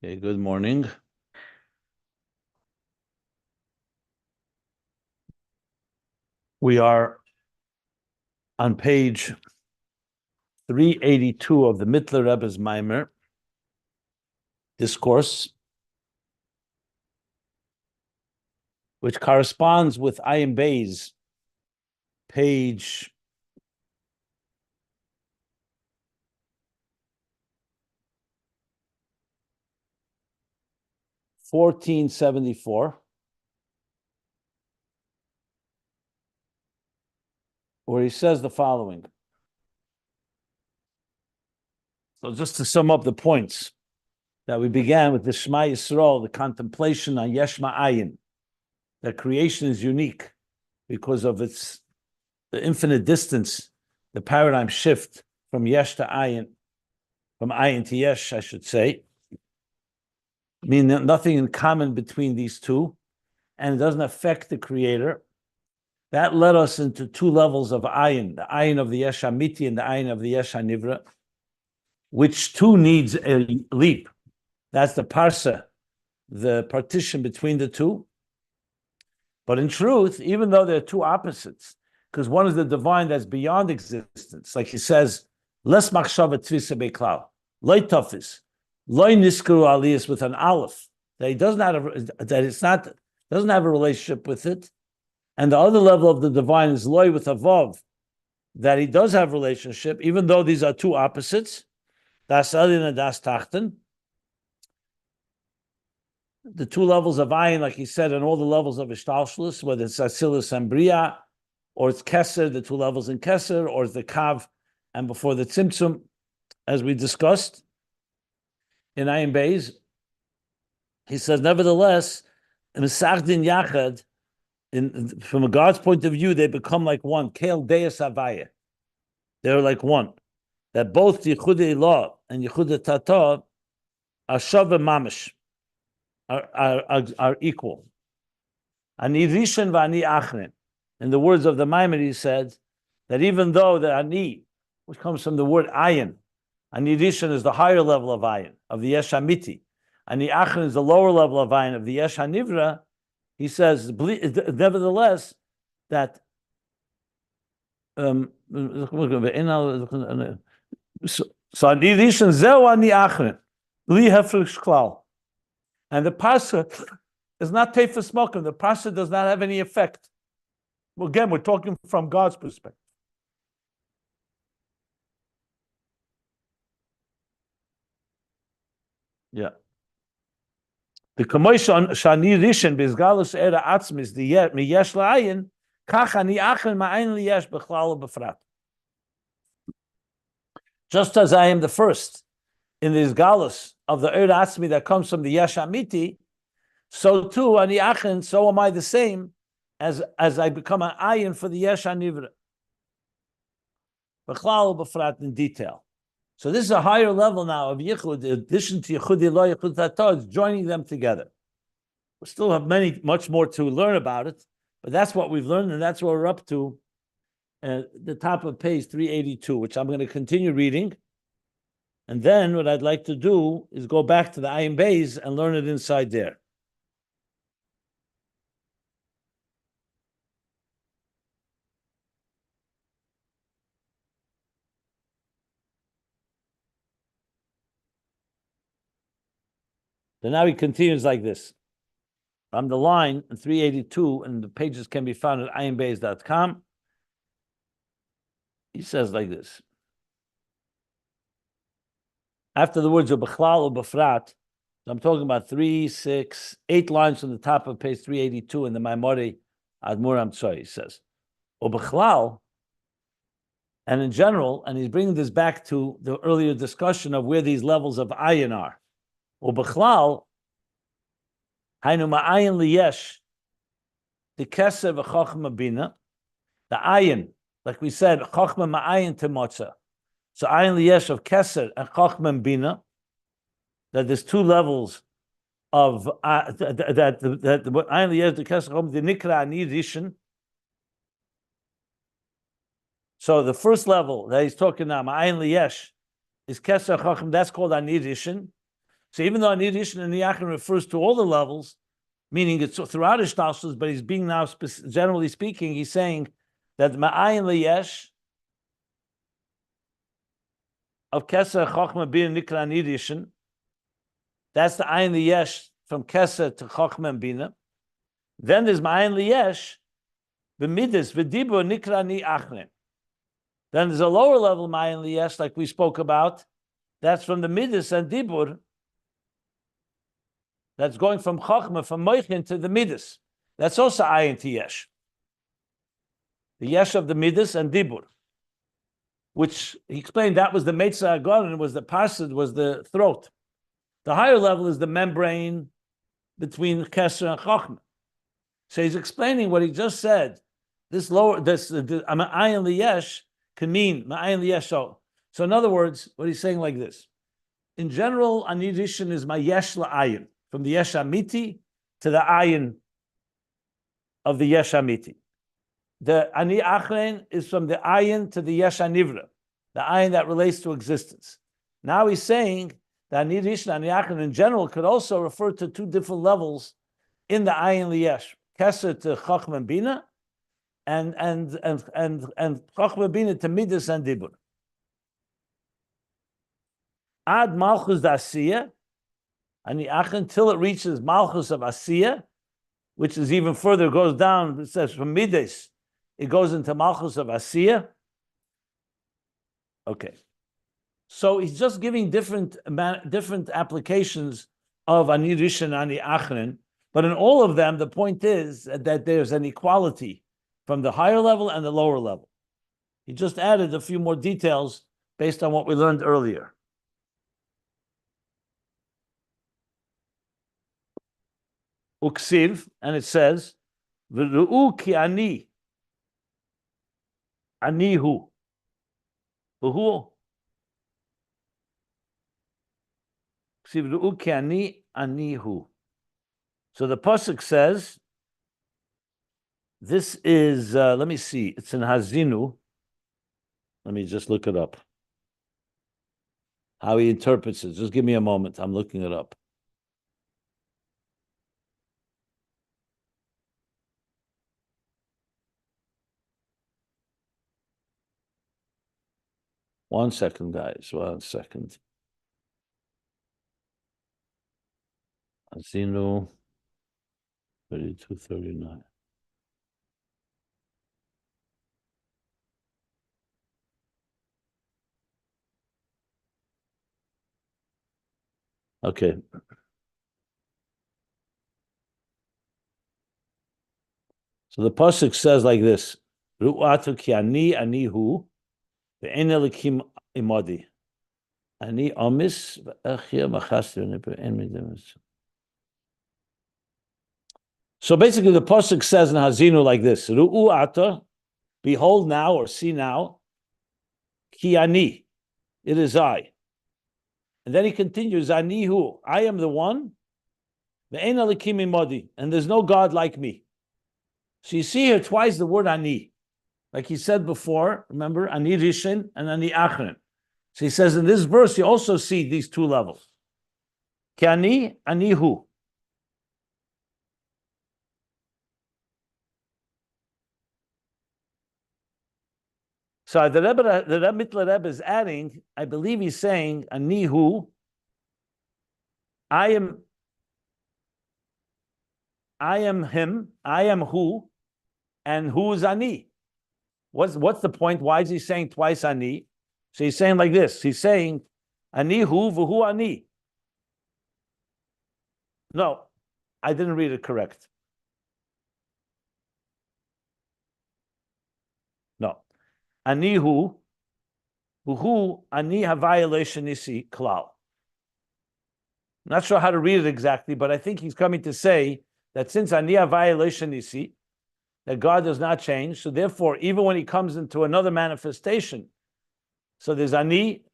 Okay, good morning. We are on page 382 of the Mittler Rebbe's Maimer discourse, which corresponds with Ayin Bey's page 1474, where he says the following. So just to sum up the points that we began with the Shema Yisrael, the contemplation on Yesh Ma'ayin, that creation is unique because of its the infinite distance, the paradigm shift from Yesh to Ayin, from Ayin to Yesh, I should say. I mean, nothing in common between these two, and it doesn't affect the creator. That led us into two levels of Ayin, the Ayin of the Yesh HaMiti and the Ayin of the Yesh HaNivra, which too needs a leap. That's the Parsa, the partition between the two. But in truth, even though they're two opposites, because one is the divine that's beyond existence, like he says, Les machshava tvisa beklal, loy tofis, loy niskru aliyas with an aleph, that he doesn't have a relationship with it, and the other level of the divine is loy with a vav, that he does have relationship, even though these are two opposites, das elin and das tachten. The two levels of ayin, like he said, and all the levels of ishtalshlus, whether it's asilus and bria, or it's keser, the two levels in keser, or it's the kav, and before the tzimtzum, as we discussed in ayin beis, he says, nevertheless, in Mesachdin Yachad, from a God's point of view, they become like one. Kel deis havaya, they're like one. That both Yichudei Ilah and Yichudei Tata are shava mamish. Are equal. Ani rishon v'ani achrin. In the words of the Maimonides, he said that even though the ani, which comes from the word ayin, ani rishon is the higher level of ayin, of the yesh hamiti, ani achrin is the lower level of ayin, of the yesh hanivra, he says, nevertheless, that so ani rishon zeu ani achrin, li hefresh klal. And the Parsa is not Tefes Mokum. The Parsa does not have any effect. Well, again, we're talking from God's perspective. Yeah. The Kamosh Shani Rishon Bizgalus Era Atzmus the Miyesh La'ayin Kach Ani Achen Ma'ayin Liyesh Bechlal Befrat. Just as I am the first in this galus of the Era Atzmi that comes from the Yesh Amiti, so too, Ani Achen, so am I the same as I become an ayin for the Yesh HaNivra. B'chlal b'frat in detail. So this is a higher level now of Yichud, in addition to Yichud Ilah, Yichud Tata, it's joining them together. We still have much more to learn about it, but that's what we've learned, and that's what we're up to at the top of page 382, which I'm going to continue reading. And then what I'd like to do is go back to the Ayin Beis and learn it inside there. So now he continues like this. On the line 382, and the pages can be found at ayinbeis.com. He says like this. After the words of Bechlal or Befrat, I'm talking about 3, 6, 8 lines from the top of page 382 in the Maamorei AdHamtz Bereishis. He says, O Bechlal, and in general, and he's bringing this back to the earlier discussion of where these levels of ayin are. O Bechlal, Hainu ma'ayin liyesh, the keser v'chochma bina, the ayin, like we said, chochma ma'ayin temotza. So ayin liyesh of keser and chochma and bina, that there's two levels of that ayin liyesh the keser chochma the nikra ani rishon. So the first level that he's talking now, ayin liyesh, is keser chochma. That's called ani rishon. So even though Ani Rishon and Ani Achron refers to all the levels, meaning it's throughout Ishtalshlus, but he's being now, generally speaking, he's saying that Ma'ayin Liyesh of Keser Chochma Bina Nikra Ani Rishon, that's the Ayin Liyesh from Keser to Chochma and Bina. Then there's Ma'ayin Liyesh, B'midas, V'dibur Nikra Ani Achron. Then there's a lower level Ma'ayin Liyesh, like we spoke about. That's from the Midas and Dibur. That's going from Chochma, from Moichin to the Midas. That's also Ayin to Yesh. The Yesh of the Midas and Dibur. Which he explained that was the Meitzah Agon, was the Parsa, was the throat. The higher level is the membrane between Keser and Chochma. So he's explaining what he just said. This lower, Ma'ayin Liyesh can mean Ma'ayin Liyesh. So in other words, what he's saying like this. In general, Ani Rishon is my Yesh La'ayin, from the Yesh Amiti to the Ayin of the Yesh Amiti. The Ani Achrein is from the Ayin to the Yesh Anivra, the Ayin that relates to existence. Now he's saying that Ani Rishon, Ani Achrein in general could also refer to two different levels in the Ayin Liyesh, Keser to Chochma Bina, and Chochma Bina to Midas and Dibur. Ad Malchus Asiya, Ani Achrein, until it reaches Malchus of Asiya, which is even further, goes down, it says from Midas, it goes into Malchus of Asiya. Okay. So he's just giving different applications of Ani Rishon, Ani Achrein, but in all of them, the point is that there's an equality from the higher level and the lower level. He just added a few more details based on what we learned earlier. Uksiv, and it says, V'ru'u ki ani, anihu. V'hu. Uksiv ru'u ki ani, anihu. So the pasuk says, this is, let me see, it's in Hazinu. Let me just look it up. How he interprets it. Just give me a moment. I'm looking it up. One second, guys. 1 second. Azinu 32:39. Okay. So the pasuk says like this: Ru'atu ki ani anihu ve'en elikim imodi. Ani omis ve'echia machastir ne'pe'en midemis. So basically, the pasuk says in Hazinu like this: Ru'ata, behold now or see now, ki ani, it is I. And then he continues, Anihu, I am the one, ve'en elikim imodi, and there's no God like me. So you see here twice the word ani. Like he said before, remember, Ani Rishon and Ani Achrein. So he says in this verse, you also see these two levels. Ki ani, anihu. So the Rebbe is adding, I believe he's saying, Anihu, I am him, I am who, and who is Ani? What's the point? Why is he saying twice Ani? So he's saying like this. He's saying Anihu v'hu Ani. No, I didn't read it correct. No. Anihu v'hu Ani ha-violation isi klal. I'm not sure how to read it exactly, but I think he's coming to say that since Ani ha-violation isi, that God does not change, so therefore, even when he comes into another manifestation, so there's Ani,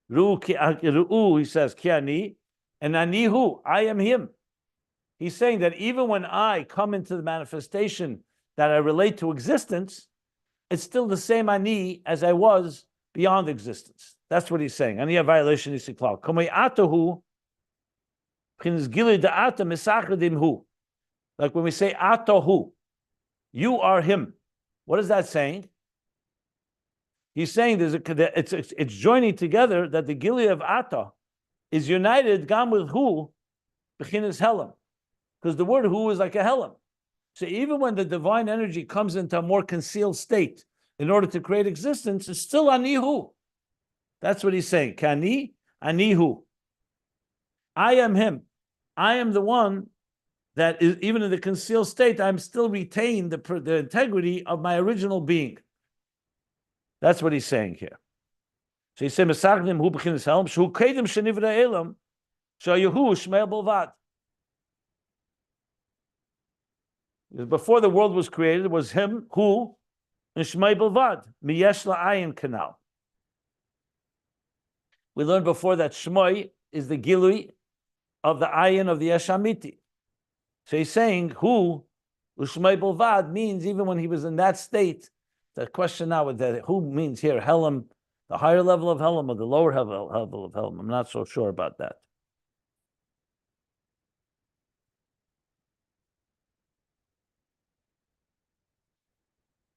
Ru'u, he says, Ki Ani, and Anihu, I am him. He's saying that even when I come into the manifestation that I relate to existence, it's still the same Ani as I was beyond existence. That's what he's saying. Ani ha-violation isi klal. Kamei atahu, Like when we say Atohu, you are him. What is that saying? He's saying it's joining together that the Gili of Ata is united gam with Hu, Bechinas Helam. Because the word Hu is like a Helam. So even when the divine energy comes into a more concealed state in order to create existence, it's still Anihu. That's what he's saying. Kani, Anihu. I am him. I am the one that is, even in the concealed state, I'm still retain the integrity of my original being. That's what he's saying here. So he's saying, Mesachnim hu b'chinas helm, shu kedim shenivra elam, shayahu shmeil bolvad. Before the world was created, it was him, who, and shmeil bolvad, miyesh la'ayin kanal. We learned before that shmoi is the gilui of the ayin of the Yeshamiti. So he's saying who, Ushmei Bolvad, means even when he was in that state. The question now is that who means here, Helam, the higher level of Helam or the lower level of Helam? I'm not so sure about that.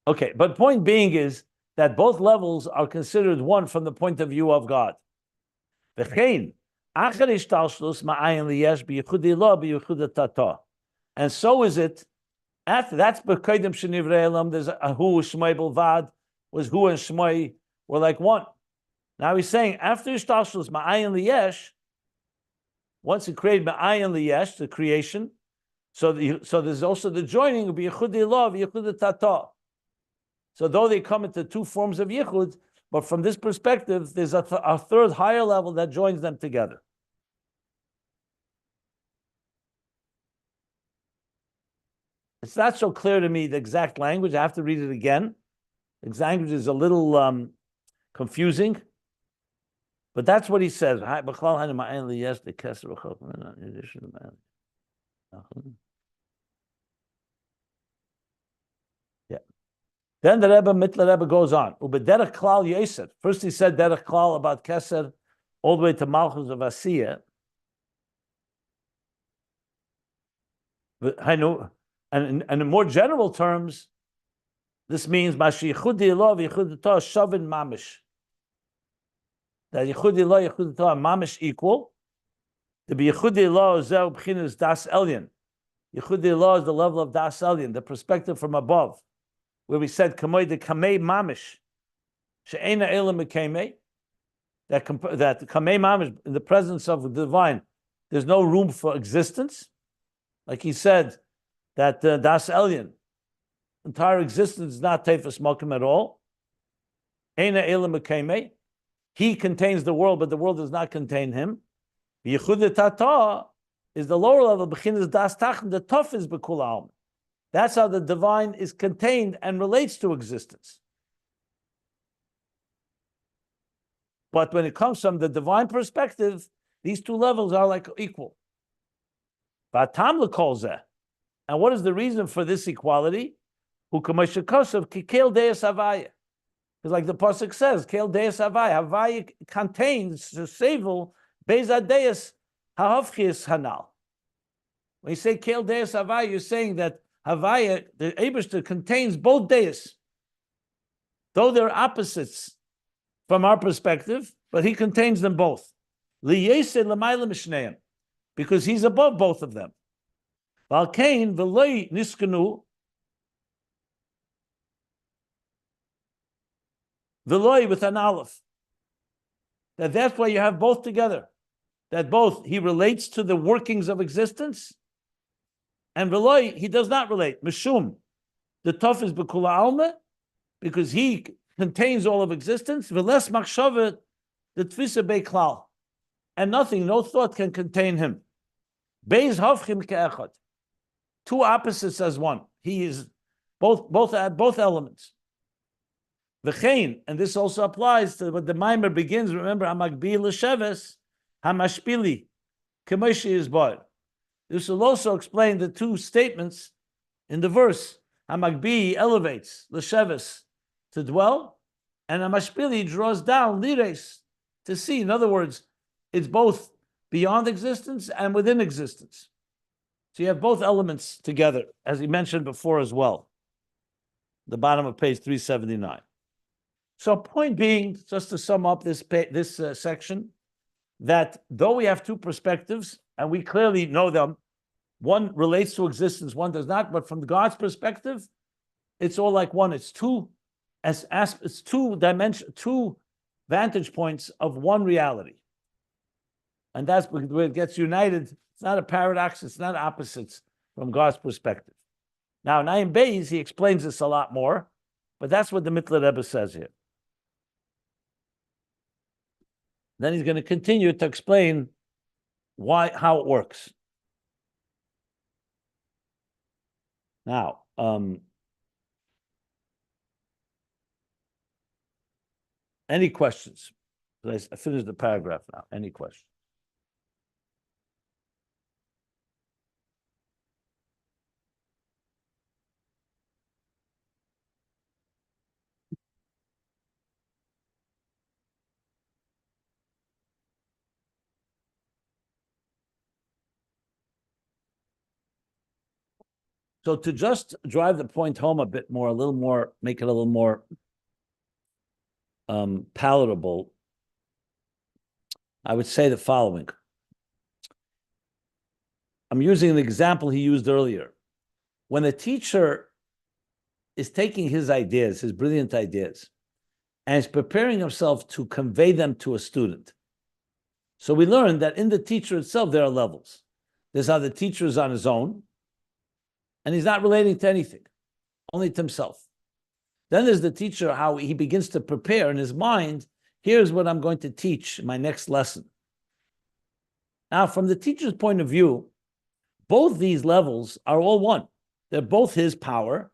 Okay, but point being is that both levels are considered one from the point of view of God. And so is it after that's B'Kaidim Shenivre Elam. There's a Hu Shmei Bolvad was Hu and Shmei were like one. Now he's saying after Ishtalshlus Ma'ayin Liyesh, once he created Ma'ayin Liyesh, the creation, so there's also the joining of Yichud Ilah, Yichud Tata. So though they come into two forms of Yichud, but from this perspective, there's a third higher level that joins them together. It's not so clear to me, the exact language. I have to read it again. The language is a little confusing. But that's what he says. Yeah. Then the Rebbe goes on. Derech Klal Yeser. First he said Derech Klal about Keser all the way to Malchus of Asiya. And in more general terms, this means Mashi Yichudi Ilah v'Yichudi Torah Shavin Mamish. That Yichudi Ilah Yichudi Torah Mamish equal. The Yichudi Ilah is Zeh B'chinas Das Elyon. Yichudi Ilah is the level of Das Elyon, the perspective from above, where we said Kamei the Kamei Mamish She'ena Elam Kamei. That Kamei Mamish in the presence of the divine, there's no room for existence, like he said. That Das Elyon, entire existence is not Tefes Malkim at all. Eina Elam Mekame. He contains the world, but the world does not contain him. Yichud Tata is the lower level. Bechinas Das Tachn, the tough is Bekul Alm. That's how the divine is contained and relates to existence. But when it comes from the divine perspective, these two levels are like equal. Vatam lekolzeh. And what is the reason for this equality? Because like the Pasuk says, Kel Deus Havaya. Havaya contains the Sevel Beza Deus Hahafchis Hanal. When you say Kel Deus Havaya, you're saying that Havaya, the Eibishter, contains both Deus. Though they're opposites from our perspective, but he contains them both. Because he's above both of them. Valkain v'loi niskanu v'loi with an aleph. That's why you have both together. That both he relates to the workings of existence, and v'loi he does not relate. Mishum, the tough is b'kula alma, because he contains all of existence. V'les machshavet the tfisa beklal, and nothing, no thought can contain him. Beis havchim ke'echad. Two opposites as one. He is both elements. V'chein, and this also applies to what the Maimer begins. Remember, Hamagbi l'sheves, Hamashpili, Kemoshi is bar. This will also explain the two statements in the verse. Hamagbi elevates l'sheves to dwell, and Hamashpili draws down lires to see. In other words, it's both beyond existence and within existence. So you have both elements together, as he mentioned before as well. The bottom of page 379. So point being, just to sum up this section, that though we have two perspectives, and we clearly know them, one relates to existence, one does not, but from God's perspective, it's all like one. It's two vantage points of one reality. And that's where it gets united. It's not a paradox, it's not opposites from God's perspective. Now, in Ayin Beis, he explains this a lot more, but that's what the Mittler Rebbe says here. Then he's going to continue to explain how it works. Now, any questions? I finished the paragraph now. Any questions? So to just drive the point home a bit more, make it a little more palatable, I would say the following. I'm using an example he used earlier. When a teacher is taking his ideas, his brilliant ideas, and is preparing himself to convey them to a student. So we learned that in the teacher itself, there are levels. There's how the teacher is on his own, and he's not relating to anything, only to himself. Then there's the teacher, how he begins to prepare in his mind, here's what I'm going to teach in my next lesson. Now, from the teacher's point of view, both these levels are all one. They're both his power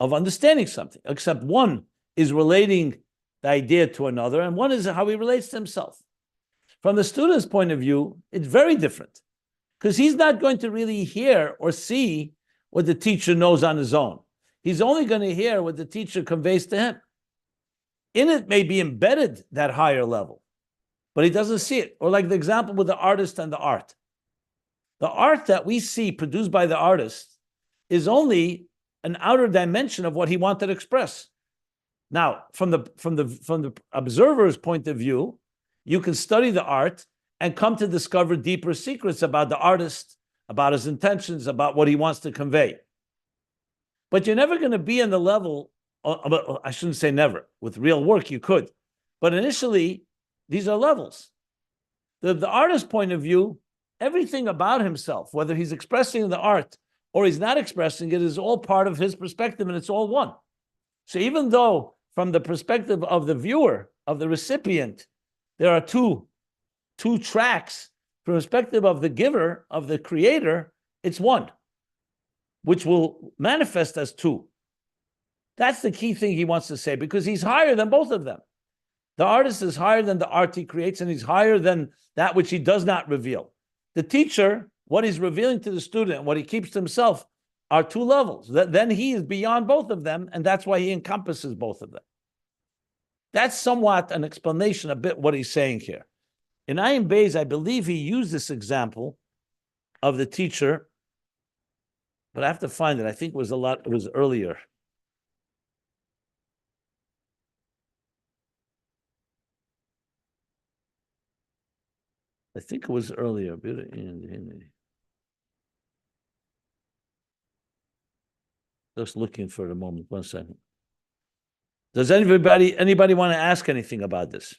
of understanding something, except one is relating the idea to another, and one is how he relates to himself. From the student's point of view, it's very different, because he's not going to really hear or see what the teacher knows on his own. He's only going to hear what the teacher conveys to him. In it may be embedded that higher level, but he doesn't see it. Or like the example with the artist and the art. The art that we see produced by the artist is only an outer dimension of what he wanted to express. Now, from the observer's point of view, you can study the art and come to discover deeper secrets about the artist, about his intentions, about what he wants to convey. But you're never going to be in the level, I shouldn't say never, with real work you could. But initially, these are levels. The artist's point of view, everything about himself, whether he's expressing the art or he's not expressing it, is all part of his perspective, and it's all one. So even though from the perspective of the viewer, of the recipient, there are two tracks, from the perspective of the giver, of the creator, it's one, which will manifest as two. That's the key thing he wants to say, because he's higher than both of them. The artist is higher than the art he creates, and he's higher than that which he does not reveal. The teacher, what he's revealing to the student, what he keeps to himself, are two levels. Then he is beyond both of them, and that's why he encompasses both of them. That's somewhat an explanation, a bit what he's saying here. In Ayin Beis, I believe he used this example of the teacher, but I have to find it. I think it was earlier. I think it was earlier. Just looking for a moment. 1 second. Does anybody want to ask anything about this?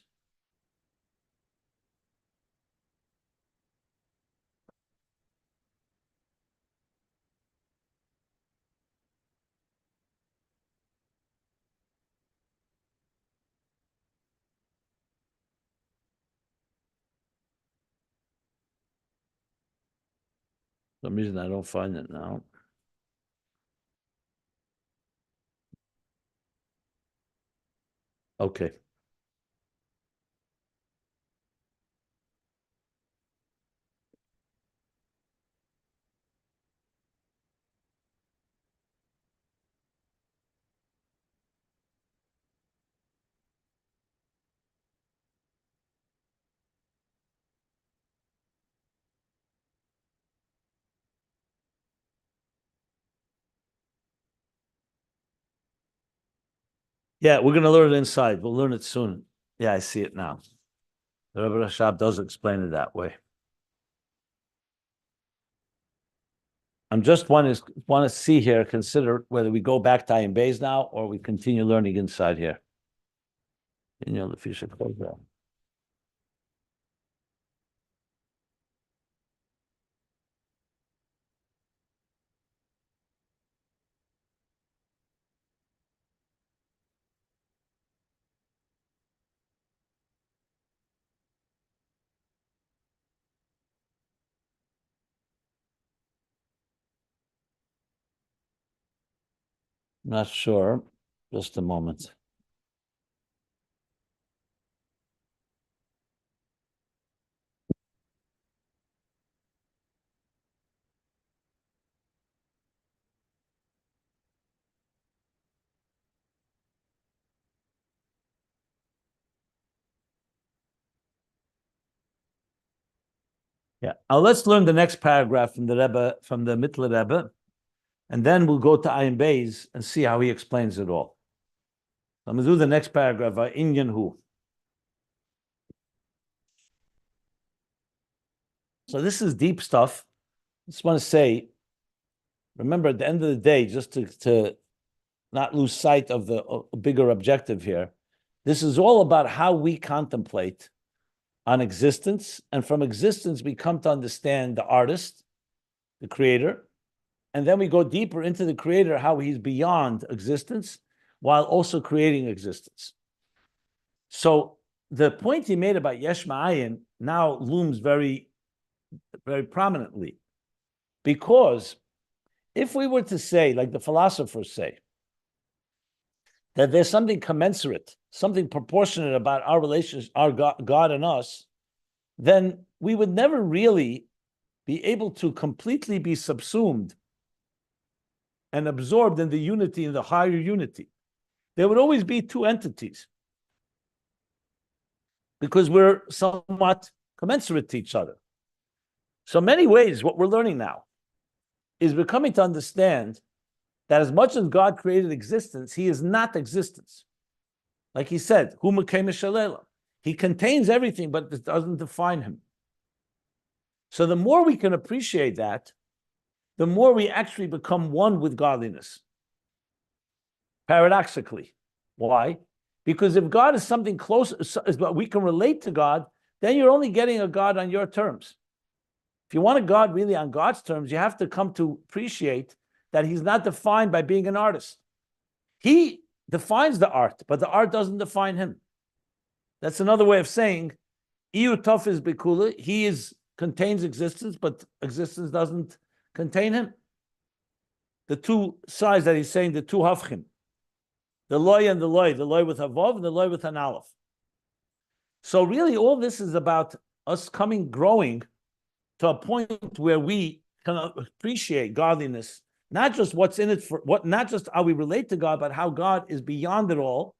For some reason I don't find it now. Okay. Yeah, we're going to learn it inside. We'll learn it soon. Yeah, I see it now. The Rebbe Rashab does explain it that way. I'm just want to see here, consider whether we go back to Ayin Beis now or we continue learning inside here. You know, the future close down. Not sure. Just a moment. Yeah. Now let's learn the next paragraph from the Rebbe, from the Mittler Rebbe, and then we'll go to Ayin Beis and see how he explains it all. I'm going to do the next paragraph, Inyan Hu. So this is deep stuff. I just want to say, remember at the end of the day, just to not lose sight of the bigger objective here, this is all about how we contemplate on existence. And from existence, we come to understand the artist, the creator. And then we go deeper into the creator, how he's beyond existence, while also creating existence. So the point he made about Yesh Ma'ayin now looms very, very prominently. Because if we were to say, like the philosophers say, that there's something commensurate, something proportionate about our relationship, our God and us, then we would never really be able to completely be subsumed and absorbed in the unity, in the higher unity. There would always be two entities because we're somewhat commensurate to each other. So in many ways, what we're learning now is we're coming to understand that as much as God created existence, he is not existence. Like he said, he contains everything, but it doesn't define him. So the more we can appreciate that, the more we actually become one with godliness. Paradoxically. Why? Because if God is something close, we can relate to God, then you're only getting a God on your terms. If you want a God really on God's terms, you have to come to appreciate that he's not defined by being an artist. He defines the art, but the art doesn't define him. That's another way of saying, Iu Tov is Bikula, he contains existence, but existence doesn't contain him. The two sides that he's saying, the two Havchim, the loy and the loy with a vav and the loy with an aleph. So really all this is about us growing to a point where we can appreciate godliness, not just what's in it not just how we relate to God, but how God is beyond it all.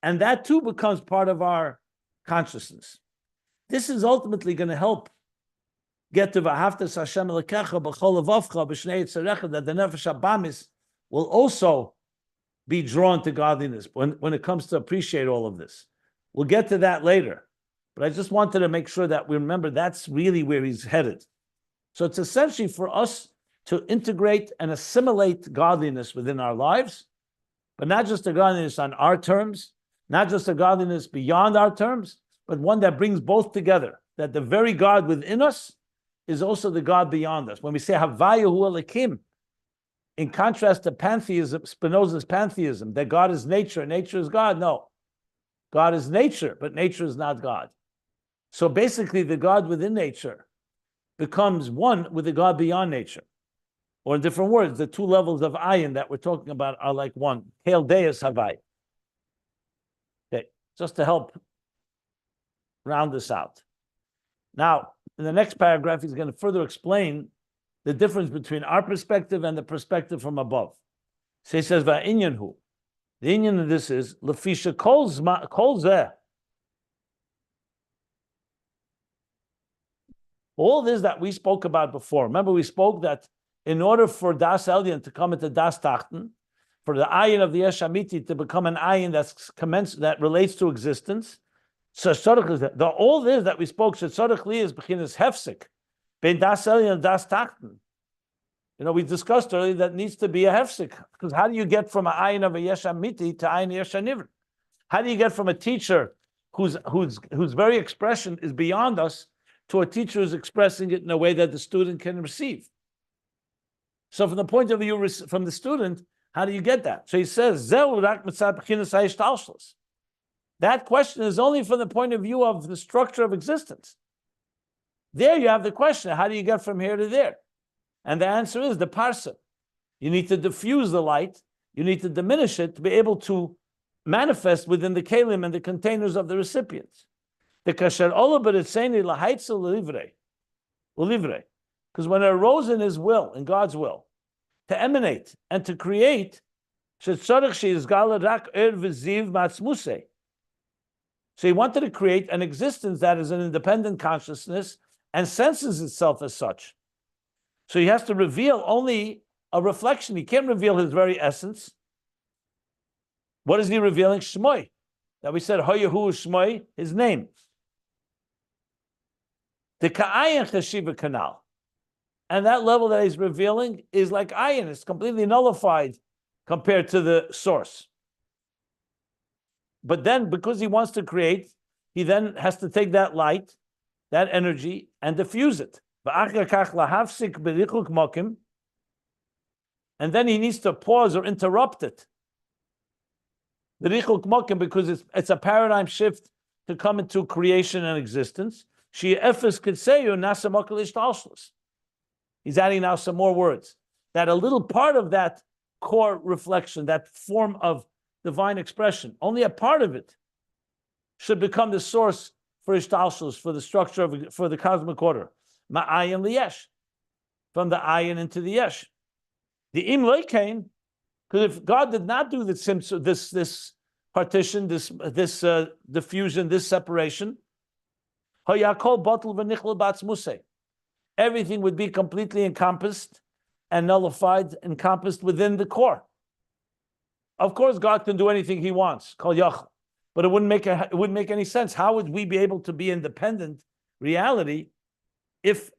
And that too becomes part of our consciousness. This is ultimately going to help get to V'ahavtas Hashem Elokecha b'chol levavcha b'shnei yitzarecha, that the nefesh habamis will also be drawn to godliness when it comes to appreciate all of this. We'll get to that later. But I just wanted to make sure that we remember that's really where he's headed. So it's essentially for us to integrate and assimilate godliness within our lives, but not just a godliness on our terms, not just a godliness beyond our terms, but one that brings both together, that the very God within us is also the God beyond us. When we say Havaya Hu Elokim, in contrast to pantheism, Spinoza's pantheism, that God is nature and nature is God. No, God is nature, but nature is not God. So basically, the God within nature becomes one with the God beyond nature. Or in different words, the two levels of ayin that we're talking about are like one. Hail Deus Havai. Okay, just to help round this out. Now, in the next paragraph, he's going to further explain the difference between our perspective and the perspective from above. So he says, Va'inyan hu. The inyan of this is, Lefisha kol zeh. All this that we spoke about before. Remember, we spoke that in order for Das Elyon to come into Das Tachten, for the ayin of the Yesh Amiti to become an ayin that relates to existence. So all this that we spoke, Shetzorich Li is beginnes hefsek, ben das elyon and das tachten. We discussed earlier that needs to be a hefsek, because how do you get from an ayin of a Yesh Amiti to ayin Yesh Nivra? How do you get from a teacher whose very expression is beyond us to a teacher who's expressing it in a way that the student can receive? So from the point of view from the student, how do you get that? So he says, that question is only from the point of view of the structure of existence. There you have the question, how do you get from here to there? And the answer is the Parsa. You need to diffuse the light, you need to diminish it to be able to manifest within the kelim and the containers of the recipients. The kasher olaberetzeni lahaitzel ulivre. Because when it arose in his will, in God's will, to emanate and to create, so he wanted to create an existence that is an independent consciousness and senses itself as such. So he has to reveal only a reflection. He can't reveal his very essence. What is he revealing? Shmoi. That we said, Hoyahu Shmoi, his name. The Ka'ayin Cheshiva Kanal. And that level that he's revealing is like ayin. It's completely nullified compared to the source. But then, because he wants to create, he then has to take that light, that energy, and diffuse it. And then he needs to pause or interrupt it. The richuk mokim, because it's a paradigm shift to come into creation and existence. He's adding now some more words. That a little part of that core reflection, that form of divine expression, only a part of it should become the source for ishtalshus, for the structure for the cosmic order. Ma'ayin liyesh, from the ayin into the yesh. The im leikain, because if God did not do this partition, this diffusion, this separation, hayakol batul v'nichlel b'atzmus, everything would be completely encompassed and nullified, encompassed within the core. Of course, God can do anything He wants, kol yachal, but it wouldn't make any sense. How would we be able to be independent reality if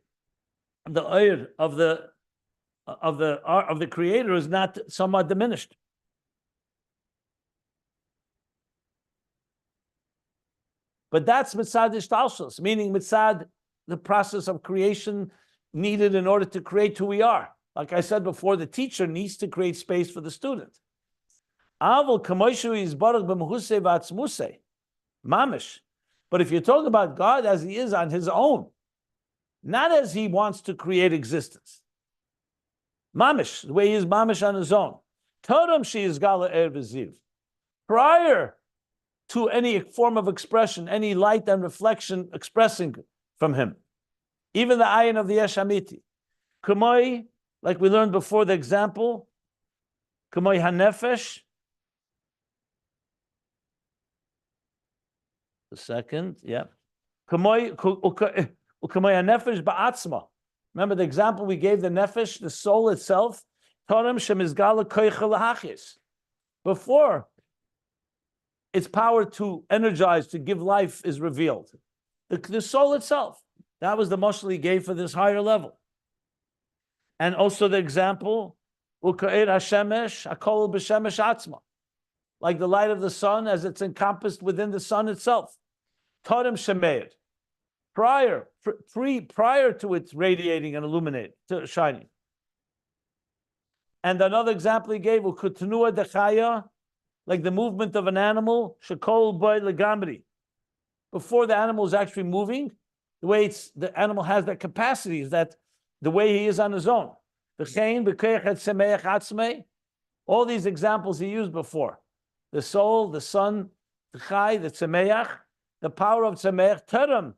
the oir of the Creator is not somewhat diminished? But that's mitzad ishtalshus, meaning mitzad the process of creation needed in order to create who we are. Like I said before, the teacher needs to create space for the student. Mamish. But if you talk about God as He is on His own, not as He wants to create existence, Mamish, the way He is Mamish on His own. Prior to any form of expression, any light and reflection expressing from Him, even the ayin of the Yesh Amiti. Kumoi, like we learned before, the example, Kumoi hanefesh. The second, yeah. Kumoi hanefesh ba'atzma. Remember the example we gave, the nefesh, the soul itself, Torem shemizgala koicha lahachis. Before its power to energize, to give life is revealed. The soul itself. That was the mashal he gave for this higher level. And also the example, U'ka'ir hashemesh, akol b'shemesh atzma. Like the light of the sun as it's encompassed within the sun itself. Tadem shemeir. Prior to its radiating and illuminating, to shining. And another example he gave, U'kutanua dechaya, like the movement of an animal, shekol b'ay legamri. Before the animal is actually moving, the way the animal has that capacity is that the way he is on his own. All these examples he used before. The soul, the sun, the chai, the tzemeach, the power of tzemeach, terem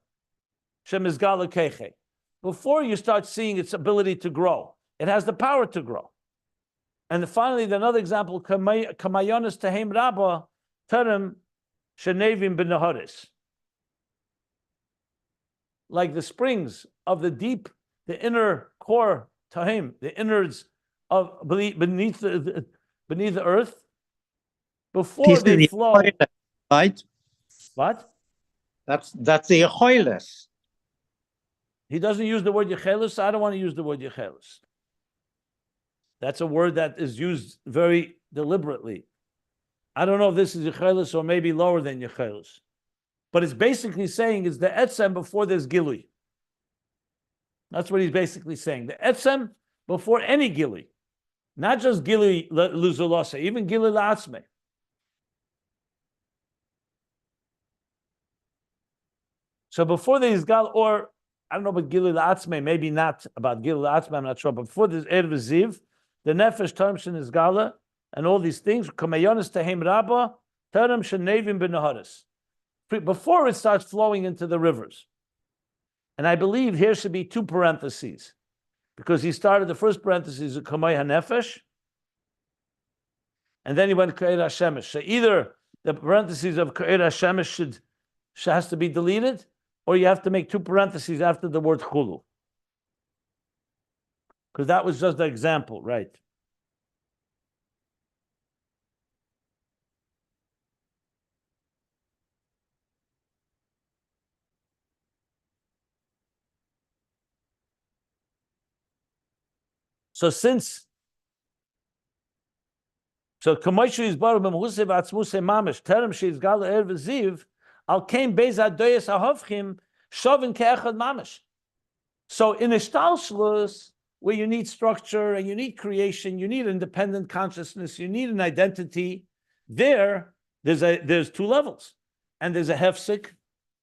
shemizgala keche. Before you start seeing its ability to grow, it has the power to grow. And finally, another example, kamayonis tehem rabba, terem shenevim b'naharis. Like the springs of the deep, the inner core tahim, the innards of beneath beneath the earth, before This is they the flow. Achilles, right? What? That's the Achilles. He doesn't use the word Yechelis, so I don't want to use the word Yechelis. That's a word that is used very deliberately. I don't know if this is Yechelis or maybe lower than Yechelis. But it's basically saying is the Etzem before there's Gilui. That's what he's basically saying. The Etzem before any Gilui. Not just Gilui Luzulasa, even Gilui La'atzmei. So before there's Gal, or I don't know about Gilui La'atzmei, maybe not about Gilui La'atzmei, I'm not sure. But before there's Erev Ziv, the Nefesh Termshin is Gala, and all these things, Kamayonis Tehem Rabba, Terem Shenevim B'Naharis. Before it starts flowing into the rivers. And I believe here should be two parentheses, because he started the first parenthesis of Kamay HaNefesh, and then he went Ka'ir HaShemesh. So either the parentheses of Ka'ir HaShemesh has to be deleted, or you have to make two parentheses after the word Chulu. Because that was just the example, right? So Kamoishu is bar b'mhusev Atzmus mamish terem she's gal erev ziv al kein beis hadoyes hahovchim shovin ke'echad mamish. So in a shtalshlus, where you need structure and you need creation, you need independent consciousness, you need an identity, there's two levels. And there's a hefsek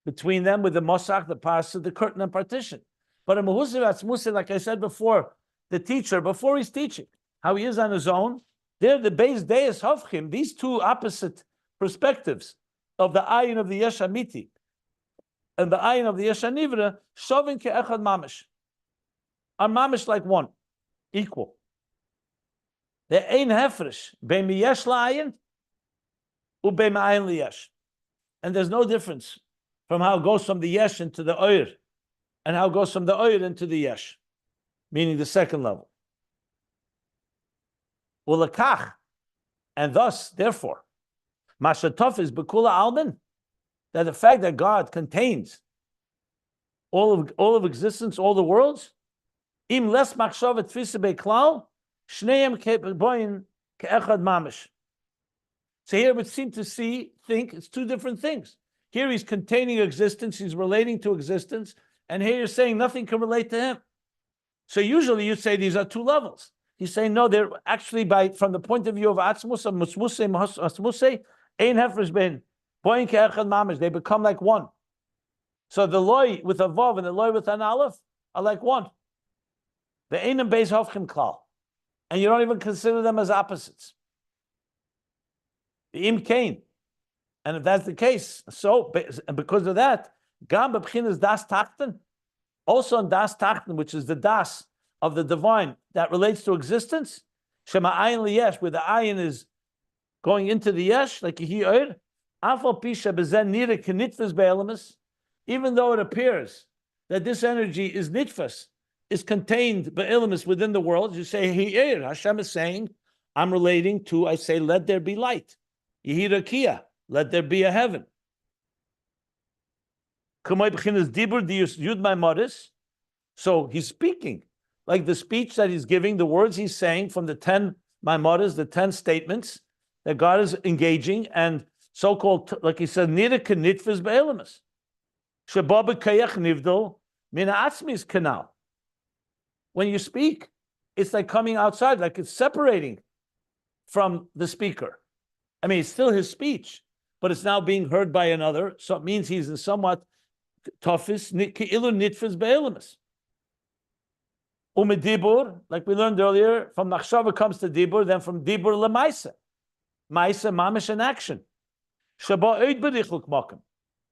between them with the mosach, the parsa, the curtain and partition. But in Mehusev Atzmus, like I said before, the teacher, before he's teaching, how he is on his own, they're the beis deis hovchim, these two opposite perspectives of the ayin of the Yesh Amiti and the ayin of the Yesh Hanivra, shovin ke'echad mamish, are mamish like one, equal. They're ein hefresh, bein miyesh la'ayin, ubein ma'ayin liyesh. And there's no difference from how it goes from the yesh into the oir, and how it goes from the oir into the yesh, meaning the second level. Ulakach, and thus, therefore, Mashatov is Bekula Alman, that the fact that God contains all of existence, all the worlds, im les machshavet tfisa beklal, shneim keboyin ke'echad mamish. So here it would seem to think it's two different things. Here he's containing existence, he's relating to existence, and here you're saying nothing can relate to him. So usually you'd say these are two levels. He's saying no, they're actually from the point of view of Atzmus and Atzmus, ein hefresh ben boyin ke'echad mamish. They become like one. So the loy with a vav and the loy with an aleph are like one. The einim beis hovchim klal, and you don't even consider them as opposites. The im kain, and if that's the case, so and because of that, gam b'pchinas das tachten, also in das tachten, which is the das of the divine that relates to existence, shema ayin liyesh, where the ayin is going into the yesh, like you hear, afal pisha bezen nira kenitfas be'elamis, even though it appears that this energy is nitfas, is contained be'elamis within the world, you say, here, Hashem is saying, I'm relating to, I say, let there be light. Yehirakia, let there be a heaven. So he's speaking, like the speech that he's giving, the words he's saying from the 10 Maimoras, the 10 statements that God is engaging, and so-called, like he said, nira kenitfas be'elamis. Shebaba kayach nivdol min ha'atzmis kanal. When you speak, it's like coming outside, like it's separating from the speaker. I mean, it's still his speech, but it's now being heard by another, so it means he's in somewhat toughest, ke'ilu nitfas be'elamis. Umedibur, like we learned earlier, from machshava comes to dibur, then from dibur lemaisa. Maisa, mamish, and action. Shaba oid b'richluk makom,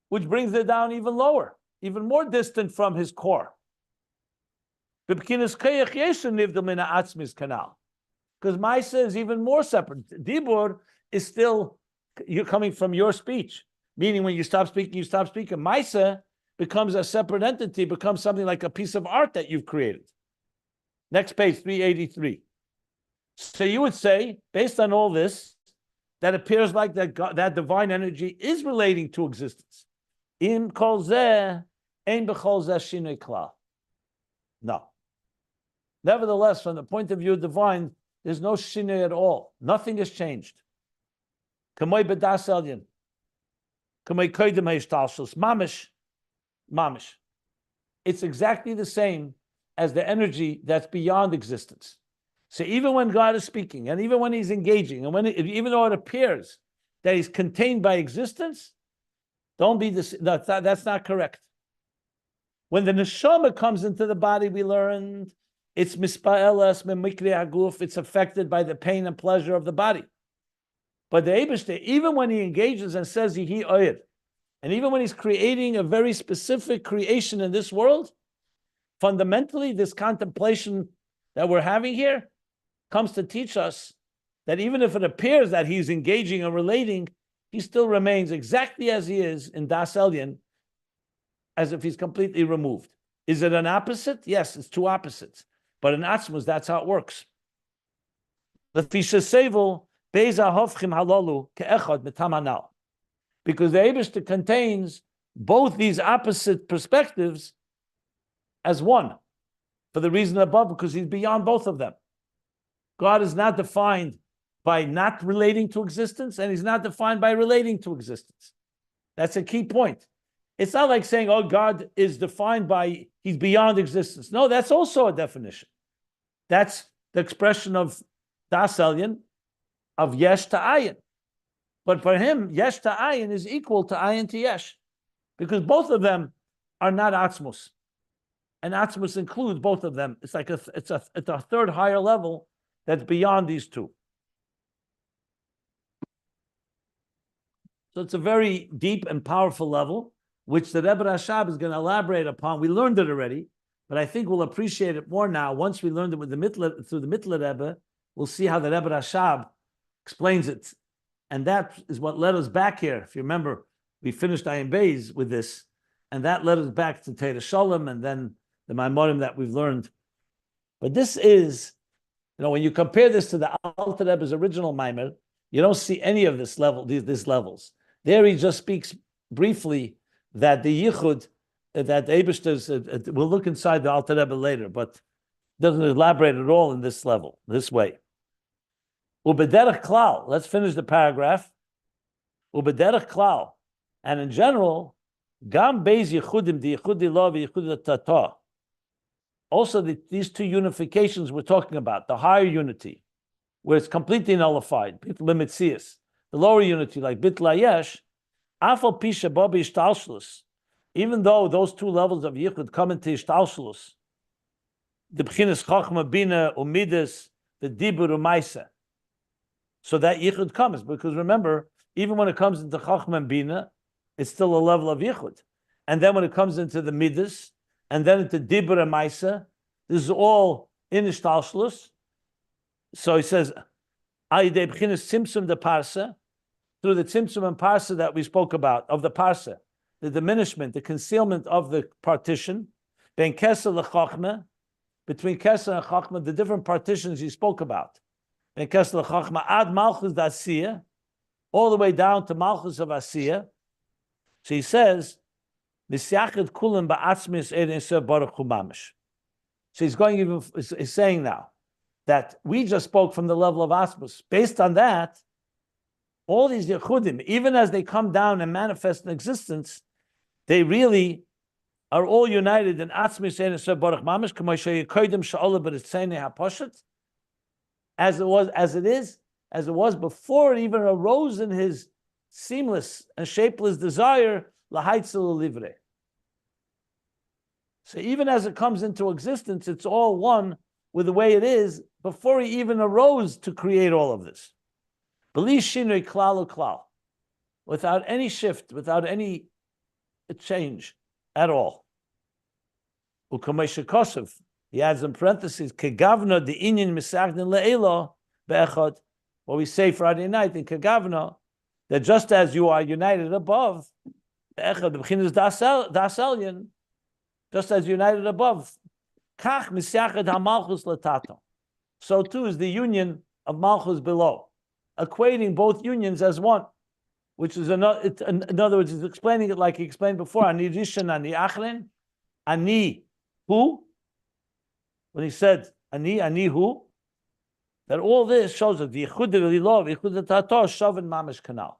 which brings it down even lower, even more distant from his core. Because Maisa is even more separate. Dibur is still, you're coming from your speech, meaning when you stop speaking, you stop speaking. Maisa becomes a separate entity, becomes something like a piece of art that you've created. Next page, 383. So you would say, based on all this, that appears like that divine energy is relating to existence. Im kol zeh, ein b'chol zeh shinui klal. No. Nevertheless, from the point of view of divine, there's no shinui at all. Nothing has changed. Kamoi b'das elyon. Kamoi koydem ha'ishtalshus. Mamish. It's exactly the same as the energy that's beyond existence. So even when God is speaking, and even when he's engaging, and even though it appears that he's contained by existence, don't be this. That's not correct. When the neshama comes into the body, we learned it's mispa'elas memikri haguf. It's affected by the pain and pleasure of the body. But the Eibishter, even when he engages and says he oyed, and even when he's creating a very specific creation in this world, fundamentally, this contemplation that we're having here comes to teach us that even if it appears that he's engaging and relating, he still remains exactly as he is in Daas Elyon, as if he's completely removed. Is it an opposite? Yes, it's two opposites. But in Atzmus, that's how it works. Because the Eibishter contains both these opposite perspectives as one, for the reason above, because he's beyond both of them. God is not defined by not relating to existence, and he's not defined by relating to existence. That's a key point. It's not like saying, oh, God is defined by, he's beyond existence. No, that's also a definition. That's the expression of Daas Elyon, of yesh to ayin. But for him, yesh to ayin is equal to ayin to yesh, because both of them are not Atzmus. And Atzmus includes both of them. It's like it's a third higher level that's beyond these two. So it's a very deep and powerful level, which the Rebbe Rashab is going to elaborate upon. We learned it already, but I think we'll appreciate it more now. Once we learned it with through the Mittler Rebbe, we'll see how the Rebbe Rashab explains it. And that is what led us back here. If you remember, we finished Ayin Beis with this, and that led us back to Teira Shalom, and then the Maamorim that we've learned. But this is, when you compare this to the Alter Rebbe's original Maimer, you don't see any of this level, these levels. There he just speaks briefly that the Yichud, that the Eibishter's, we'll look inside the Alter Rebbe later, but doesn't elaborate at all in this level, this way. Ubederach klal, let's finish the paragraph. Ubederach klal, and in general, gam beis yichudim, the yichudi lo v'yichudi tata. Also, these two unifications we're talking about, the higher unity, where it's completely nullified, bitl mitzias, the lower unity, like bitl yesh, afal pisha babi ishtalshlus, even though those two levels of yichud come into ishtalshlus, the b'chinas chachma bina umidas, the dibur umaisa. So that yichud comes, because remember, even when it comes into chachma and bina, it's still a level of yichud. And then when it comes into the midas, and then into dibur and maisa, this is all in ishtalshlus. So he says, ayidei b'chinas tzimtzum de parsa, through the tzimtzum and parsa that we spoke about, of the parsa, the diminishment, the concealment of the partition, ben keser lechachma, between keser and chachma, the different partitions he spoke about. Ben keser lechachma ad malchus d'asiya, all the way down to malchus of asiya. So he says, misyachid kulim ba'atzmis erein baruch hu mamish. So he's saying now that we just spoke from the level of Atzmus. Based on that, all these Yechudim, even as they come down and manifest in existence, they really are all united in Atzmus erein baruch mamish, k'mo she'yikodim she'olah b'ritzeinei ha'poshet, as it was before it even arose in his seamless and shapeless desire, lahaitzel livre. So even as it comes into existence, it's all one with the way it is before he even arose to create all of this. B'li shinui klal uklal, without any shift, without any change at all. Ukamei shekosov, he adds in parentheses, kegavna the inyan misagnin le'elo be'echad, what we say Friday night in kegavna, that just as you are united above, be'echad b'chinas Daas Elyon, just as united above, kach misyachad hamalchus latato. So too is the union of Malchus below, equating both unions as one, which is another. In other words, he's explaining it like he explained before. Ani rishon, ani achrin, ani hu. When he said ani hu, that all this shows that the yichud v'lilov, yichud tato, shaven mamish kanal,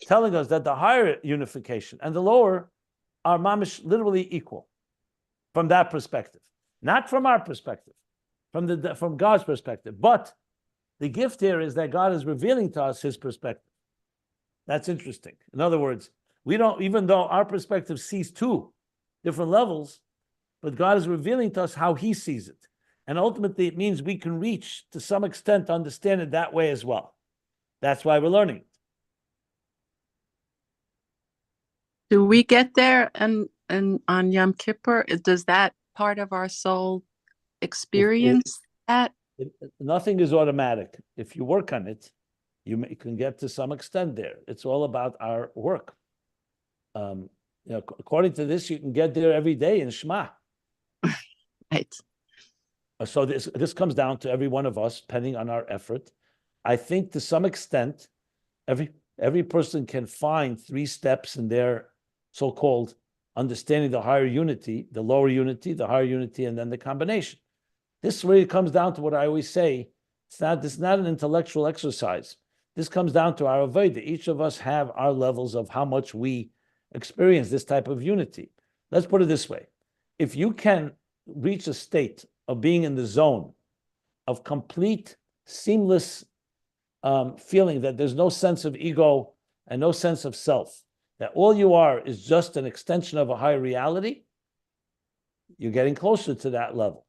telling us that the higher unification and the lower are mamish literally equal from that perspective, not from our perspective, from God's perspective. But the gift here is that God is revealing to us His perspective. That's interesting. In other words, we don't, even though our perspective sees two different levels, but God is revealing to us how He sees it. And ultimately, it means we can reach, to some extent, to understand it that way as well. That's why we're learning it. Do we get there and on Yom Kippur? Does that part of our soul experience that? Nothing is automatic. If you work on it, you can get to some extent there. It's all about our work. According to this, you can get there every day in Shema. Right. So this comes down to every one of us, depending on our effort. I think to some extent, every person can find 3 steps in their so-called understanding the higher unity, the lower unity, the higher unity, and then the combination. This really comes down to what I always say. This is not an intellectual exercise. This comes down to our avodah. Each of us have our levels of how much we experience this type of unity. Let's put it this way. If you can reach a state of being in the zone of complete, seamless feeling that there's no sense of ego and no sense of self, that all you are is just an extension of a higher reality, you're getting closer to that level.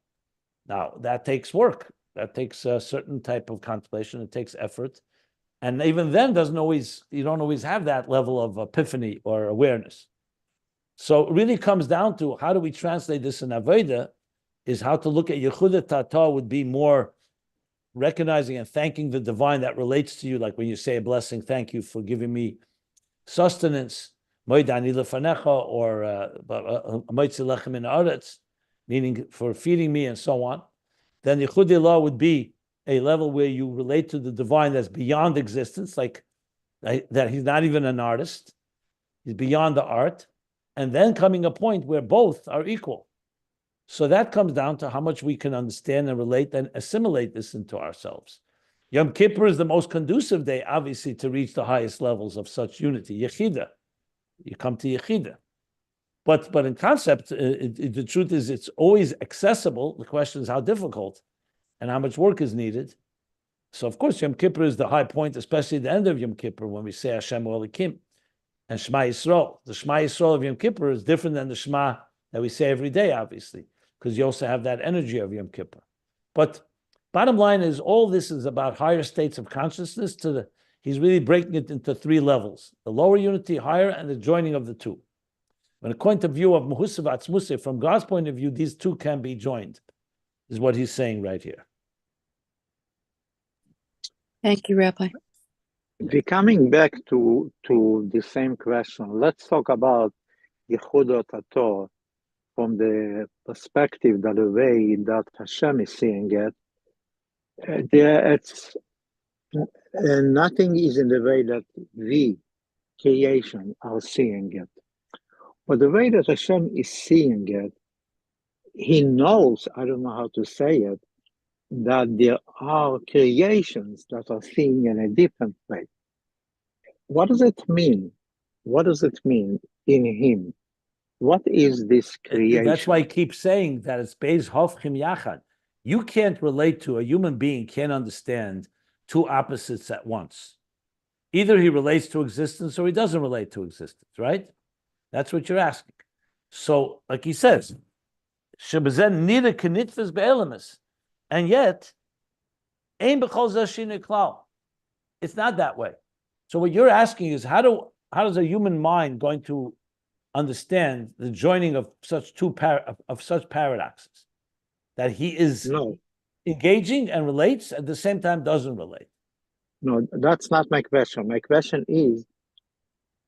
Now, that takes work. That takes a certain type of contemplation. It takes effort. And even then, you don't always have that level of epiphany or awareness. So it really comes down to how do we translate this in Avodah, is how to look at Yehuda Tata would be more recognizing and thanking the divine that relates to you, like when you say a blessing, thank you for giving me sustenance, or meaning for feeding me and so on. Then Yechudi law would be a level where you relate to the divine that's beyond existence, like that he's not even an artist, he's beyond the art, and then coming a point where both are equal. So that comes down to how much we can understand and relate and assimilate this into ourselves. Yom Kippur is the most conducive day, obviously, to reach the highest levels of such unity. Yechida, you come to Yechida. But in concept, the truth is it's always accessible. The question is how difficult and how much work is needed. So of course, Yom Kippur is the high point, especially at the end of Yom Kippur when we say Hashem Elokim and Shema Yisrael. The Shema Yisrael of Yom Kippur is different than the Shema that we say every day, obviously, because you also have that energy of Yom Kippur. But bottom line is all this is about higher states of consciousness. He's really breaking it into 3 levels: the lower unity, higher, and the joining of the two. From the point of view of Muhusav Atzmus, from God's point of view, these two can be joined, is what he's saying right here. Thank you, Rabbi. Coming back to the same question, let's talk about Yehudot Tator from the perspective that the way that Hashem is seeing it. It's nothing is in the way that we, creation, are seeing it. But the way that Hashem is seeing it, He knows, I don't know how to say it, that there are creations that are seeing in a different way. What does it mean? What does it mean in Him? What is this creation? That's why I keep saying that it's Beis Hofchim Yachad. You can't relate to, a human being can't understand 2 opposites at once. Either he relates to existence or he doesn't relate to existence, right? That's what you're asking. So, like he says, Shebezen nida kenitfes be'elemis, and yet, ein b'chol zeh shinui klal. It's not that way. So what you're asking is how does a human mind going to understand the joining of such such paradoxes, that he is engaging and relates at the same time doesn't relate? No, that's not my question. My question is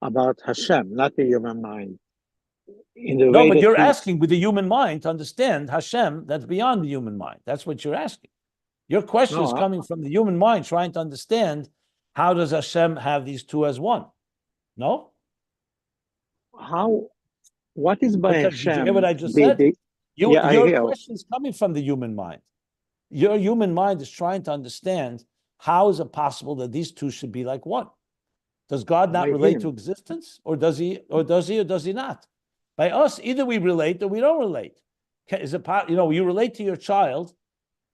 about Hashem, not the human mind. No, but you're asking with the human mind to understand Hashem that's beyond the human mind. That's what you're asking. Your question is No, coming from the human mind, trying to understand how does Hashem have these two as one? No? what is by Because did you hear Hashem? what I just said? Yeah, I Your hear. question is coming from the human mind. Your human mind is trying to understand how is it possible that these two should be like one? Does God not By relate him. to existence, or does he not? By us, either we relate or we don't relate. Is it you relate to your child,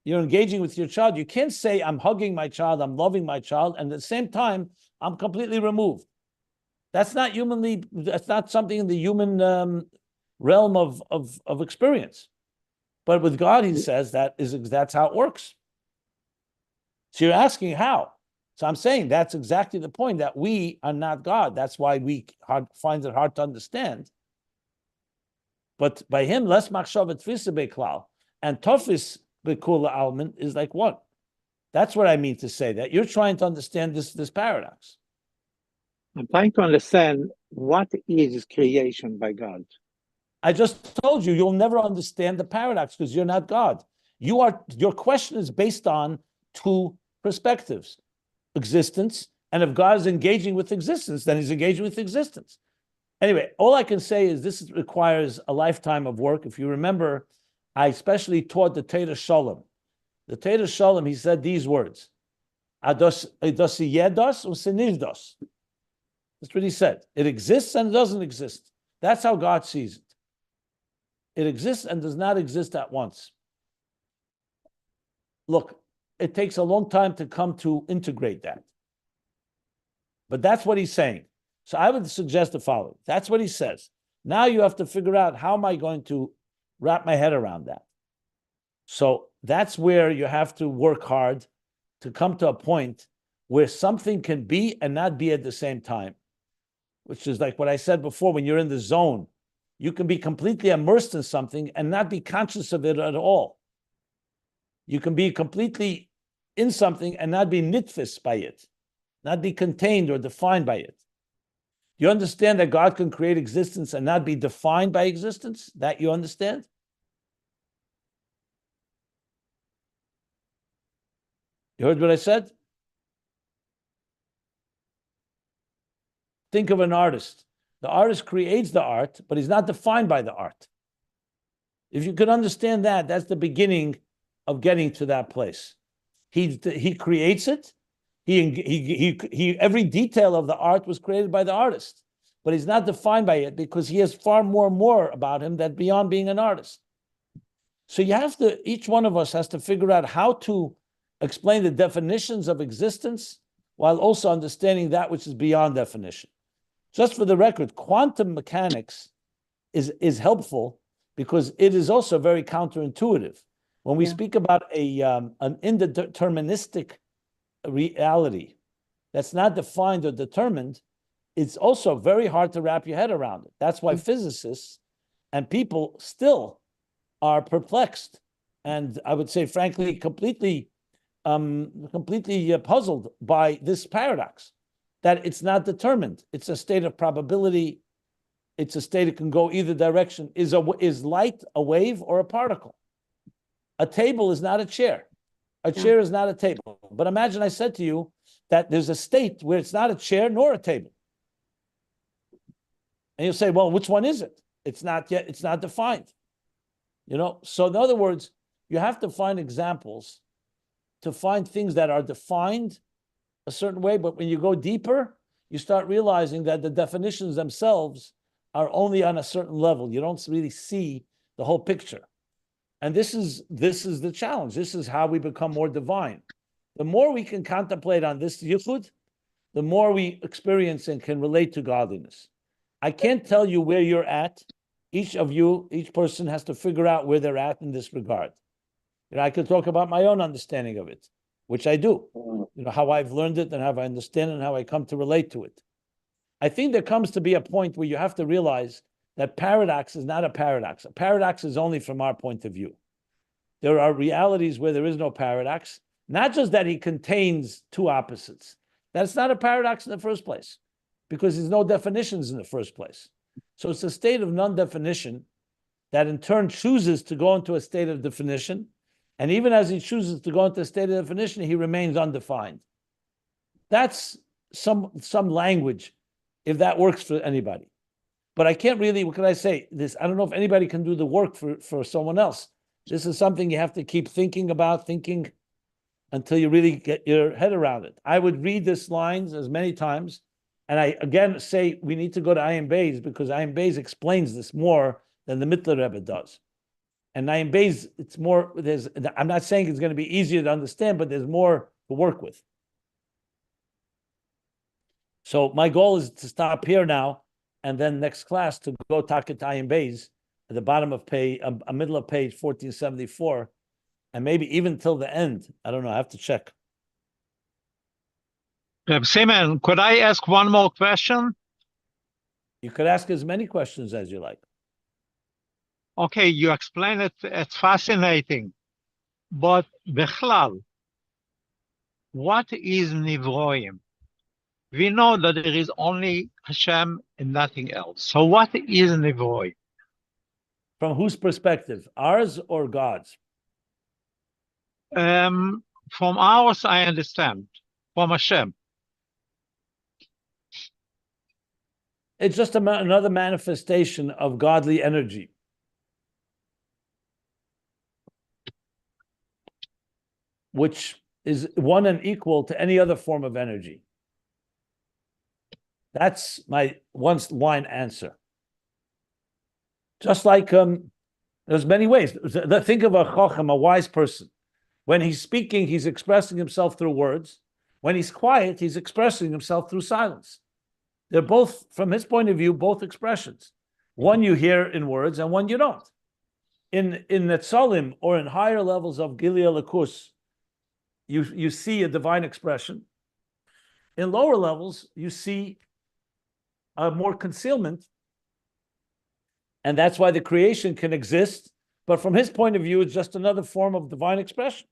you're engaging with your child. You can't say I'm hugging my child, I'm loving my child, and at the same time I'm completely removed. That's not humanly. That's not something in the human realm of experience. But with God, he says that's how it works. So you're asking how. So I'm saying that's exactly the point, that we are not God. That's why we find it hard to understand. But by him, less machshavet tfisa beklal, and tofis bekula almin is like one. That's what I mean to say, that you're trying to understand this paradox. I'm trying to understand what is creation by God. I just told you, you'll never understand the paradox because you're not God. Your question is based on two perspectives: existence, and if God is engaging with existence, then he's engaging with existence. Anyway, all I can say is this requires a lifetime of work. If you remember, I especially taught the Teda Shalom. The Teda Shalom, he said these words: Ados yedos usenivdos. That's what he said. It exists and it doesn't exist. That's how God sees it. It exists and does not exist at once. Look, it takes a long time to come to integrate that. But that's what he's saying. So I would suggest the following. That's what he says. Now you have to figure out, how am I going to wrap my head around that? So that's where you have to work hard to come to a point where something can be and not be at the same time, which is like what I said before, when you're in the zone, you can be completely immersed in something and not be conscious of it at all. You can be completely in something and not be nitfis by it, not be contained or defined by it. You understand that God can create existence and not be defined by existence? That you understand? You heard what I said? Think of an artist. The artist creates the art, but he's not defined by the art. If you could understand that, that's the beginning of getting to that place. He creates it. Every detail of the art was created by the artist, but he's not defined by it because he has far more about him that beyond being an artist. So each one of us has to figure out how to explain the definitions of existence while also understanding that which is beyond definition. Just for the record, quantum mechanics is helpful because it is also very counterintuitive. When we speak about an indeterministic reality that's not defined or determined, it's also very hard to wrap your head around it. That's why physicists and people still are perplexed, and I would say, frankly, completely puzzled by this paradox, that it's not determined. It's a state of probability. It's a state that can go either direction. Is light a wave or a particle? A table is not a chair. A chair is not a table. But imagine I said to you that there's a state where it's not a chair nor a table. And you'll say, well, which one is it? It's not defined. So in other words, you have to find examples to find things that are defined a certain way, but when you go deeper, you start realizing that the definitions themselves are only on a certain level. You don't really see the whole picture. And this is the challenge. This is how we become more divine. The more we can contemplate on this yichud, the more we experience and can relate to godliness. I can't tell you where you're at. Each person has to figure out where they're at in this regard. I could talk about my own understanding of it, which I do. How I've learned it and how I understand it and how I come to relate to it. I think there comes to be a point where you have to realize that paradox is not a paradox. A paradox is only from our point of view. There are realities where there is no paradox, not just that he contains two opposites. That's not a paradox in the first place, because there's no definitions in the first place. So it's a state of non-definition that in turn chooses to go into a state of definition, And even as he chooses to go into a state of definition, he remains undefined. That's some language, if that works for anybody. But I can't really, what can I say? This, I don't know if anybody can do the work for someone else. This is something you have to keep thinking about, until you really get your head around it. I would read these lines as many times, and I again say we need to go to Ayin Beis, because Ayin Beis explains this more than the Mittler Rebbe does. And Ayin Beis, it's more, I'm not saying it's going to be easier to understand, but there's more to work with. So my goal is to stop here now, and then next class to go talk at Ayin Beis at the bottom of page, middle of page 1474, and maybe even till the end. I don't know. I have to check. Simon, could I ask one more question? You could ask as many questions as you like. Okay, you explain it. It's fascinating. But Bechlal, what is Nivroim? We know that there is only Hashem and nothing else. So what is Nivroim? From whose perspective? Ours or God's? From ours, I understand. From Hashem. It's just another manifestation of godly energy. Which is one and equal to any other form of energy. That's my one-line answer. Just like there's many ways. Think of a chacham, a wise person. When he's speaking, he's expressing himself through words. When he's quiet, he's expressing himself through silence. They're both, from his point of view, both expressions. One you hear in words and one you don't. In Netzalim, or in higher levels of Gilia Lakus, you see a divine expression. In lower levels, you see more concealment. And that's why the creation can exist. But from his point of view, it's just another form of divine expression.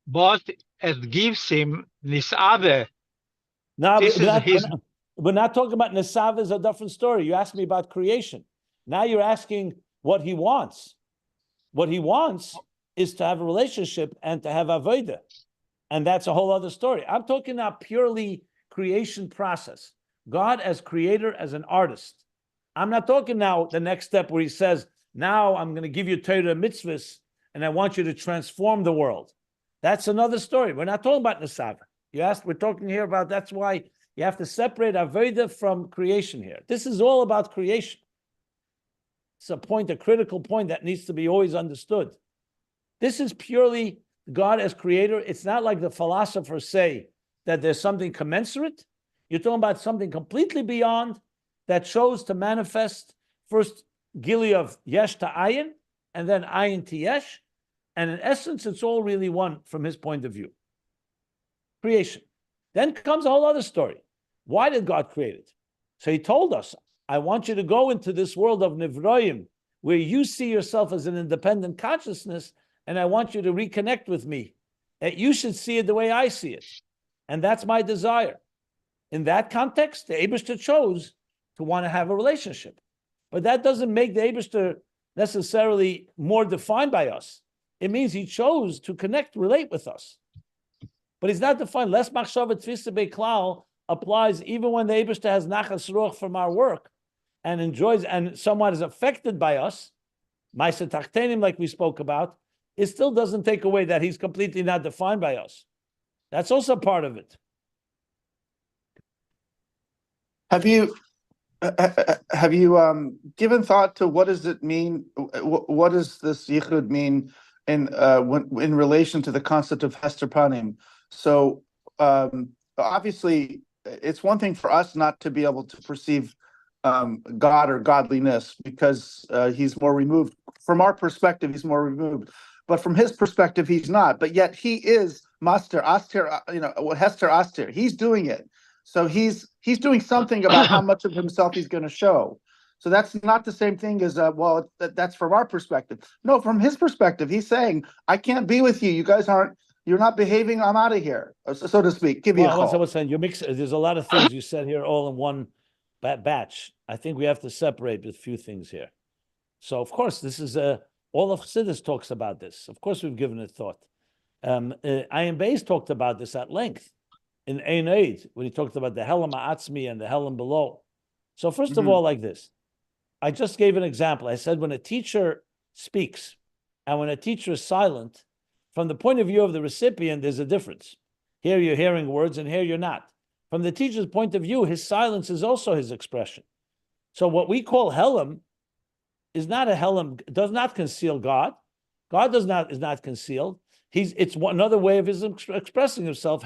But it gives him nisave. Now, we're not talking about Nesav is a different story. You asked me about creation. Now you're asking what he wants. What he wants is to have a relationship and to have avodah. And that's a whole other story. I'm talking now purely creation process. God as creator, as an artist. I'm not talking now the next step where he says, now I'm going to give you Torah mitzvahs and I want you to transform the world. That's another story. We're not talking about Nesav. You asked, we're talking here about, that's why you have to separate avodah from creation here. This is all about creation. It's a critical point that needs to be always understood. This is purely God as creator. It's not like the philosophers say that there's something commensurate. You're talking about something completely beyond that chose to manifest first Gili of Yesh to Ayin, and then Ayin to Yesh. And in essence, it's all really one from his point of view. Creation. Then comes a whole other story. Why did God create it? So he told us, I want you to go into this world of Nivroim, where you see yourself as an independent consciousness, and I want you to reconnect with me. That you should see it the way I see it. And that's my desire. In that context, the Eibishter chose to want to have a relationship. But that doesn't make the Eibishter necessarily more defined by us. It means he chose to connect, relate with us. But he's not defined. Les machshavet tfisa beklal applies even when the Eibishter has nachas ruach from our work and enjoys, and someone is affected by us, ma'aseh tachtenim, like we spoke about, it still doesn't take away that he's completely not defined by us. That's also part of it. Have you given thought to what does it mean? What does this yichud mean in relation to the concept of hester panim? So obviously, it's one thing for us not to be able to perceive God or godliness because he's more removed. From our perspective, he's more removed. But from his perspective, he's not. But yet he is master, aster, hester, aster. He's doing it. So he's doing something about how much of himself he's going to show. So that's not the same thing as, that's from our perspective. No, from his perspective, he's saying, I can't be with you. You guys you're not behaving. I'm out of here, so to speak. Give you a call. I was saying, there's a lot of things you said here all in one batch. I think we have to separate a few things here. So, of course, this is All of Chassidus talks about this. Of course, we've given it thought. Ayin Beis talked about this at length in Ein Eid, when he talked about the Helam Atzmi and the Helam below. So first of all, like this, I just gave an example. I said when a teacher speaks and when a teacher is silent, from the point of view of the recipient, there's a difference. Here you're hearing words and here you're not. From the teacher's point of view, his silence is also his expression. So what we call Helam is not a Helam, does not conceal God. God is not concealed. It's another way of his expressing himself,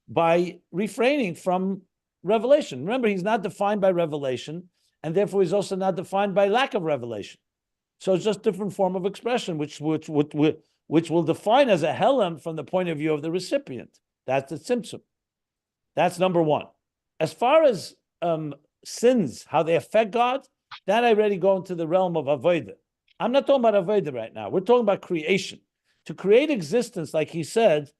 by refraining from revelation. Remember, he's not defined by revelation, and therefore he's also not defined by lack of revelation. So it's just a different form of expression, which will define as a Helam from the point of view of the recipient. That's the tzimtzum. That's number one. As far as sins, how they affect God, that I already go into the realm of avodah. I'm not talking about avodah right now. We're talking about creation. To create existence, like he said,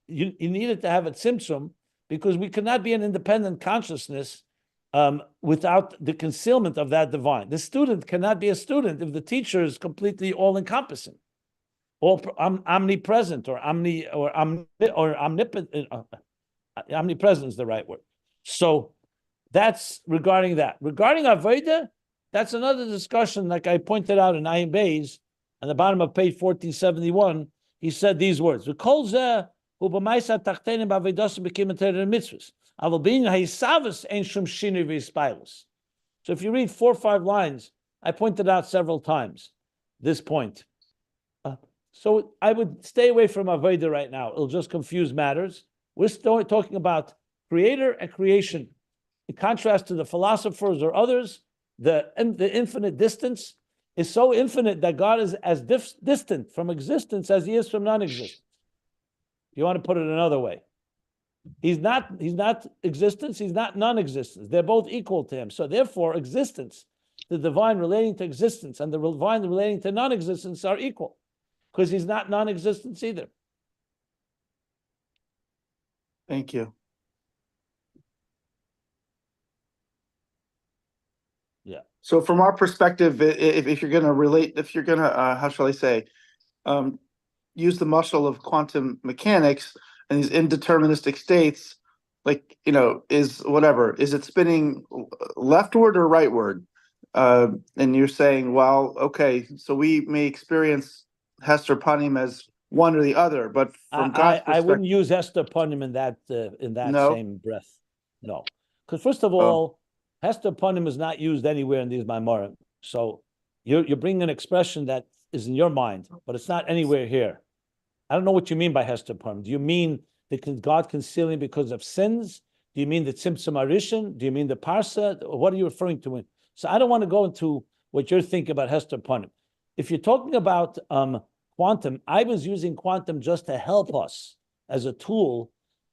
you needed to have a tzimtzum, because we cannot be an independent consciousness without the concealment of that divine. The student cannot be a student if the teacher is completely all-encompassing, omnipresent, or omnipotent. Omnipresent is the right word. So that's regarding that. Regarding avodah, that's another discussion. Like I pointed out in Ayin Beis, on the bottom of page 1471, he said these words: so if you read 4 or 5 lines, I pointed out several times this point. So I would stay away from avodah right now. It'll just confuse matters. We're still talking about creator and creation. In contrast to the philosophers or others, the infinite distance is so infinite that God is as distant from existence as he is from non-existence. You want to put it another way. He's not existence, he's not non-existence. They're both equal to him. So therefore, existence, the divine relating to existence, and the divine relating to non-existence are equal, because he's not non-existence either. Thank you. Yeah. So from our perspective, if you're going to relate, if you're going to, how shall I say, use the muscle of quantum mechanics and these indeterministic states, like, is it spinning leftward or rightward? And you're saying, well, okay, so we may experience Hester Panim as one or the other, but from God's perspective, I wouldn't use Hester Panim in that No? same breath. No, because first of all, Hester Panim is not used anywhere in these Maamorei. So you're bringing an expression that is in your mind, but it's not anywhere here. I don't know what you mean by Hester Panim. Do you mean that God concealing because of sins? Do you mean the Tzimtzum Arishin? Do you mean the Parsa? What are you referring to? So I don't want to go into what you're thinking about Hester Panim. If you're talking about quantum, I was using quantum just to help us as a tool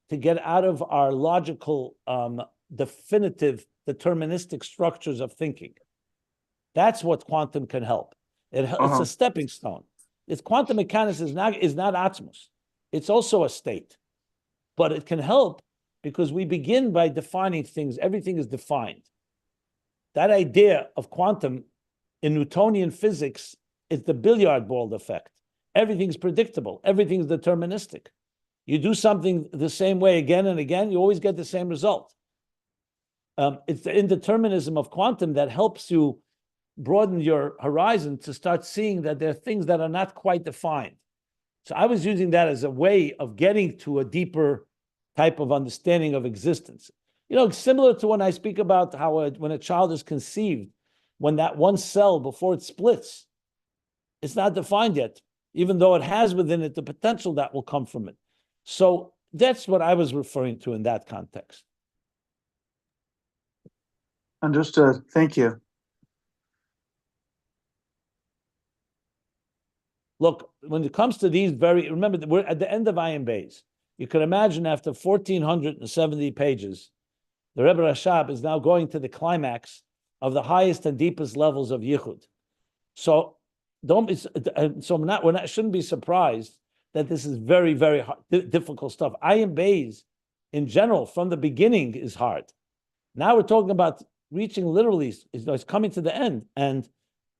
to get out of our logical, definitive, deterministic structures of thinking. That's what quantum can help. It's a stepping stone. It's quantum mechanics is not Atzmus. It's also a state, but it can help because we begin by defining things. Everything is defined. That idea of quantum in Newtonian physics is the billiard ball effect. Everything's predictable. Everything's deterministic. You do something the same way again and again, you always get the same result. It's the indeterminism of quantum that helps you broaden your horizon to start seeing that there are things that are not quite defined. So I was using that as a way of getting to a deeper type of understanding of existence. Similar to when I speak about how when a child is conceived, when that one cell, before it splits, it's not defined yet, even though it has within it the potential that will come from it. So that's what I was referring to in that context. Understood. Thank you. Look, when it comes to these remember, we're at the end of Ayin Beis. You can imagine after 1,470 pages, the Rebbe Rashab is now going to the climax of the highest and deepest levels of Yichud. So shouldn't be surprised that this is very, very hard, difficult stuff. Ayin Beis, in general, from the beginning, is hard. Now we're talking about reaching literally, it's coming to the end, and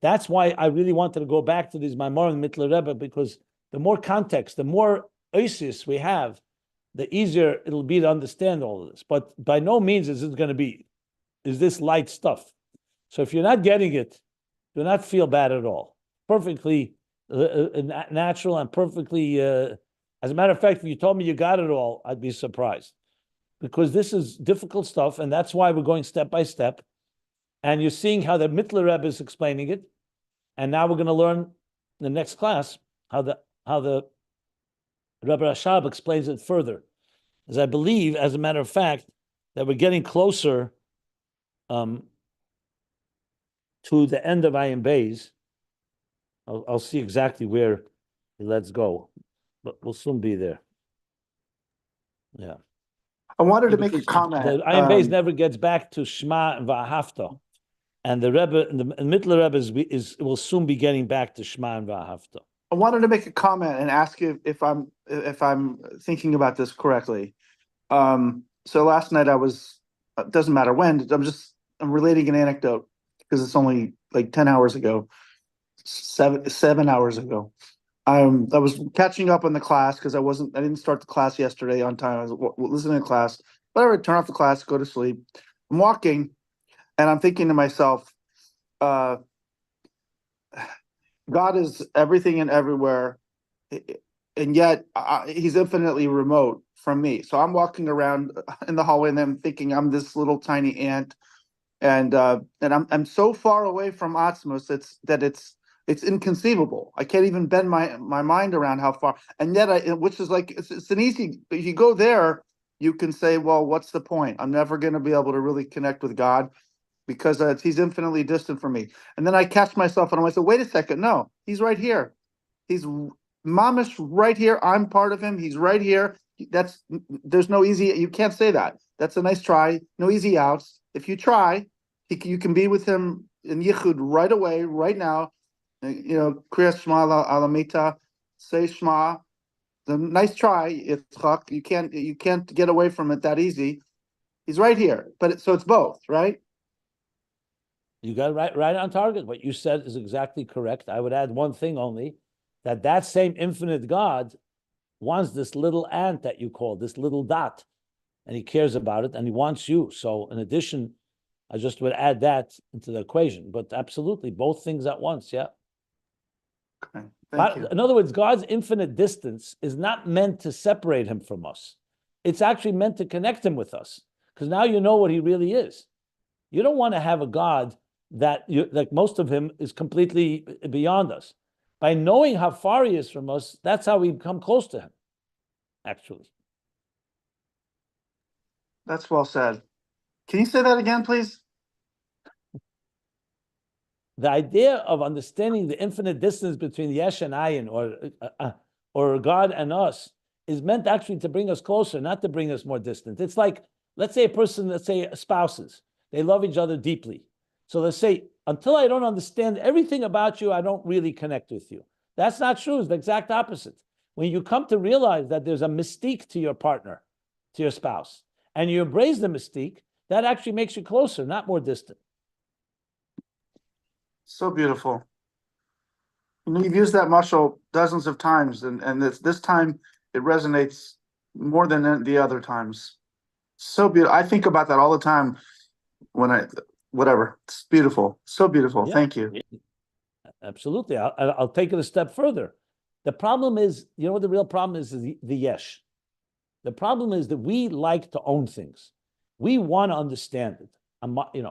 That's why I really wanted to go back to these Maamorei and Mittler Rebbe, because the more context, the more oasis we have, the easier it'll be to understand all of this. But by no means is it going to be, is this light stuff. So if you're not getting it, do not feel bad at all. Perfectly natural and perfectly, as a matter of fact, if you told me you got it all, I'd be surprised. Because this is difficult stuff, and that's why we're going step by step. And you're seeing how the Mittler Rebbe is explaining it. And now we're going to learn in the next class how the Rebbe Rashab explains it further. As I believe, as a matter of fact, that we're getting closer to the end of Ayin Beis. I'll see exactly where he lets go, but we'll soon be there. Yeah. I wanted to make a comment. The Ayin Beis never gets back to Shema and Va'ahavta. And the Rebbe, the Mittler Rebbe will soon be getting back to Shema and Va'ahavta. I wanted to make a comment and ask you if I'm thinking about this correctly. So last night I was, it doesn't matter when, I'm relating an anecdote because it's only like 10 hours ago, 7 hours ago. I was catching up on the class because I didn't start the class yesterday on time. I was listening to class, but I would turn off the class, go to sleep. I'm walking and I'm thinking to myself, God is everything and everywhere, and yet he's infinitely remote from me. So I'm walking around in the hallway and I'm thinking I'm this little tiny ant, and I'm so far away from Atzmus it's inconceivable. I can't even bend my mind around how far. And yet, which is like it's an easy. If you go there, you can say, well, what's the point? I'm never going to be able to really connect with God because he's infinitely distant from me. And then I catch myself and I say, wait a second, no, he's right here. He's mamish right here. I'm part of him. He's right here. There's no easy. You can't say that. That's a nice try. No easy outs. If you try, you can be with him in Yichud right away, right now. Kriyas Shema Alamita, say Shema. The nice try, Yitzchak. You can't get away from it that easy. He's right here, so it's both, right? You got it right on target. What you said is exactly correct. I would add one thing only, that same infinite God wants this little ant that you call, this little dot, and he cares about it, and he wants you. So in addition, I just would add that into the equation. But absolutely, both things at once, yeah. Okay, thank you. In other words, God's infinite distance is not meant to separate him from us. It's actually meant to connect him with us, because now you know what he really is. You don't want to have a God that, like most of him, is completely beyond us. By knowing how far he is from us, that's how we come close to him, actually. That's well said. Can you say that again, please? The idea of understanding the infinite distance between Yesh and Ayin, or God and us, is meant actually to bring us closer, not to bring us more distant. It's like, let's say spouses, they love each other deeply. So let's say, until I don't understand everything about you, I don't really connect with you. That's not true. It's the exact opposite. When you come to realize that there's a mystique to your partner, to your spouse, and you embrace the mystique, that actually makes you closer, not more distant. So beautiful. You've used that mashal dozens of times, and this time it resonates more than the other times. So beautiful. I think about that all the time when whatever. It's beautiful. So beautiful. Yeah. Thank you. Absolutely. I'll take it a step further. The problem is, you know what the real problem is the yesh. The problem is that we like to own things. We want to understand it.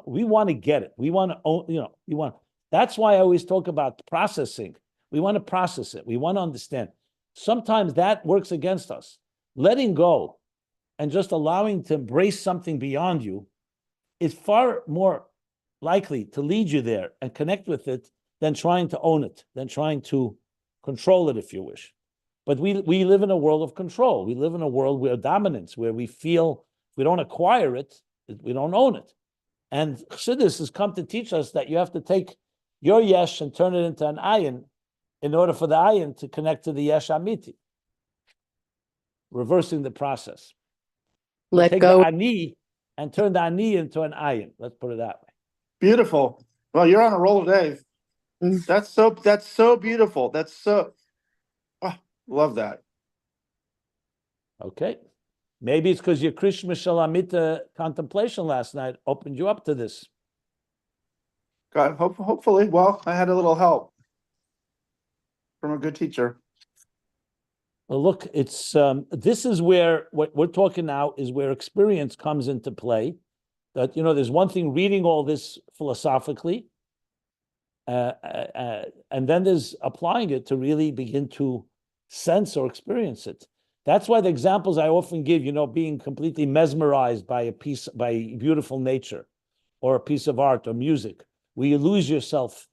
We want to get it. We want to own, That's why I always talk about processing. We want to process it. We want to understand. Sometimes that works against us. Letting go and just allowing to embrace something beyond you is far more likely to lead you there and connect with it than trying to own it, than trying to control it, if you wish. But we live in a world of control. We live in a world where dominance, where we feel if we don't acquire it, we don't own it. And Chassidus has come to teach us that you have to take your yesh and turn it into an ayin in order for the ayin to connect to the yesh amiti. Reversing the process. Let take go. The ani and turn the ani into an ayin. Let's put it that way. Beautiful. Well, you're on a roll, Dave. That's so beautiful. That's so, oh, love that. Okay. Maybe it's because your Krishma Shalamita contemplation last night opened you up to this. God, hopefully, well, I had a little help from a good teacher. Well, look, it's this is where what we're talking now is where experience comes into play. That, you know, there's one thing reading all this philosophically, and then there's applying it to really begin to sense or experience it. That's why the examples I often give, you know, being completely mesmerized by by beautiful nature, or a piece of art or music, where you lose yourself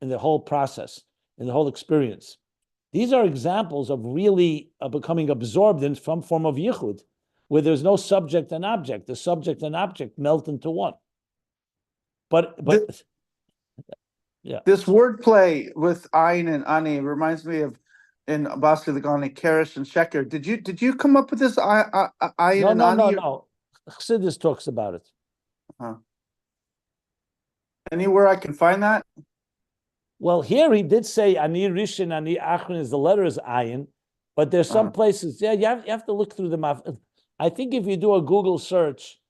in the whole process, in the whole experience. These are examples of really becoming absorbed in some form of yichud, where there's no subject and object. The subject and object melt into one. But yeah. This wordplay with ayin and ani reminds me of in Basi Lagani, Kerish and Sheker. Did you come up with this ayin and ani? No. Chassidus talks about it. Anywhere I can find that? Well, here he did say ani rishon, ani achron is the letter is ayin, but there's some places. Yeah, you have to look through them. I think if you do a Google search,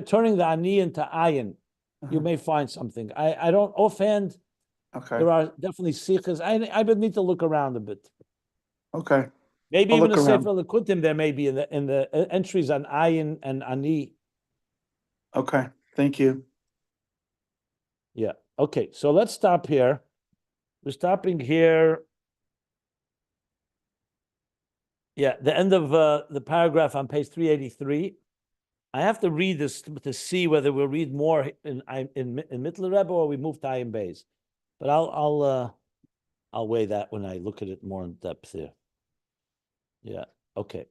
turning the ani into ayin, you may find something. I don't offhand. Okay. There are definitely sikhs. I would need to look around a bit. Okay. Maybe I'll even look a around. Sefer Lekutim there may be in the entries on ayin and ani. Okay. Thank you. Yeah. Okay. So let's stop here. We're stopping here. Yeah, the end of the paragraph on page 383. I have to read this to see whether we'll read more in Mittler Rebbe or we move to Ayin Beis. But I'll weigh that when I look at it more in depth here. Yeah. Okay.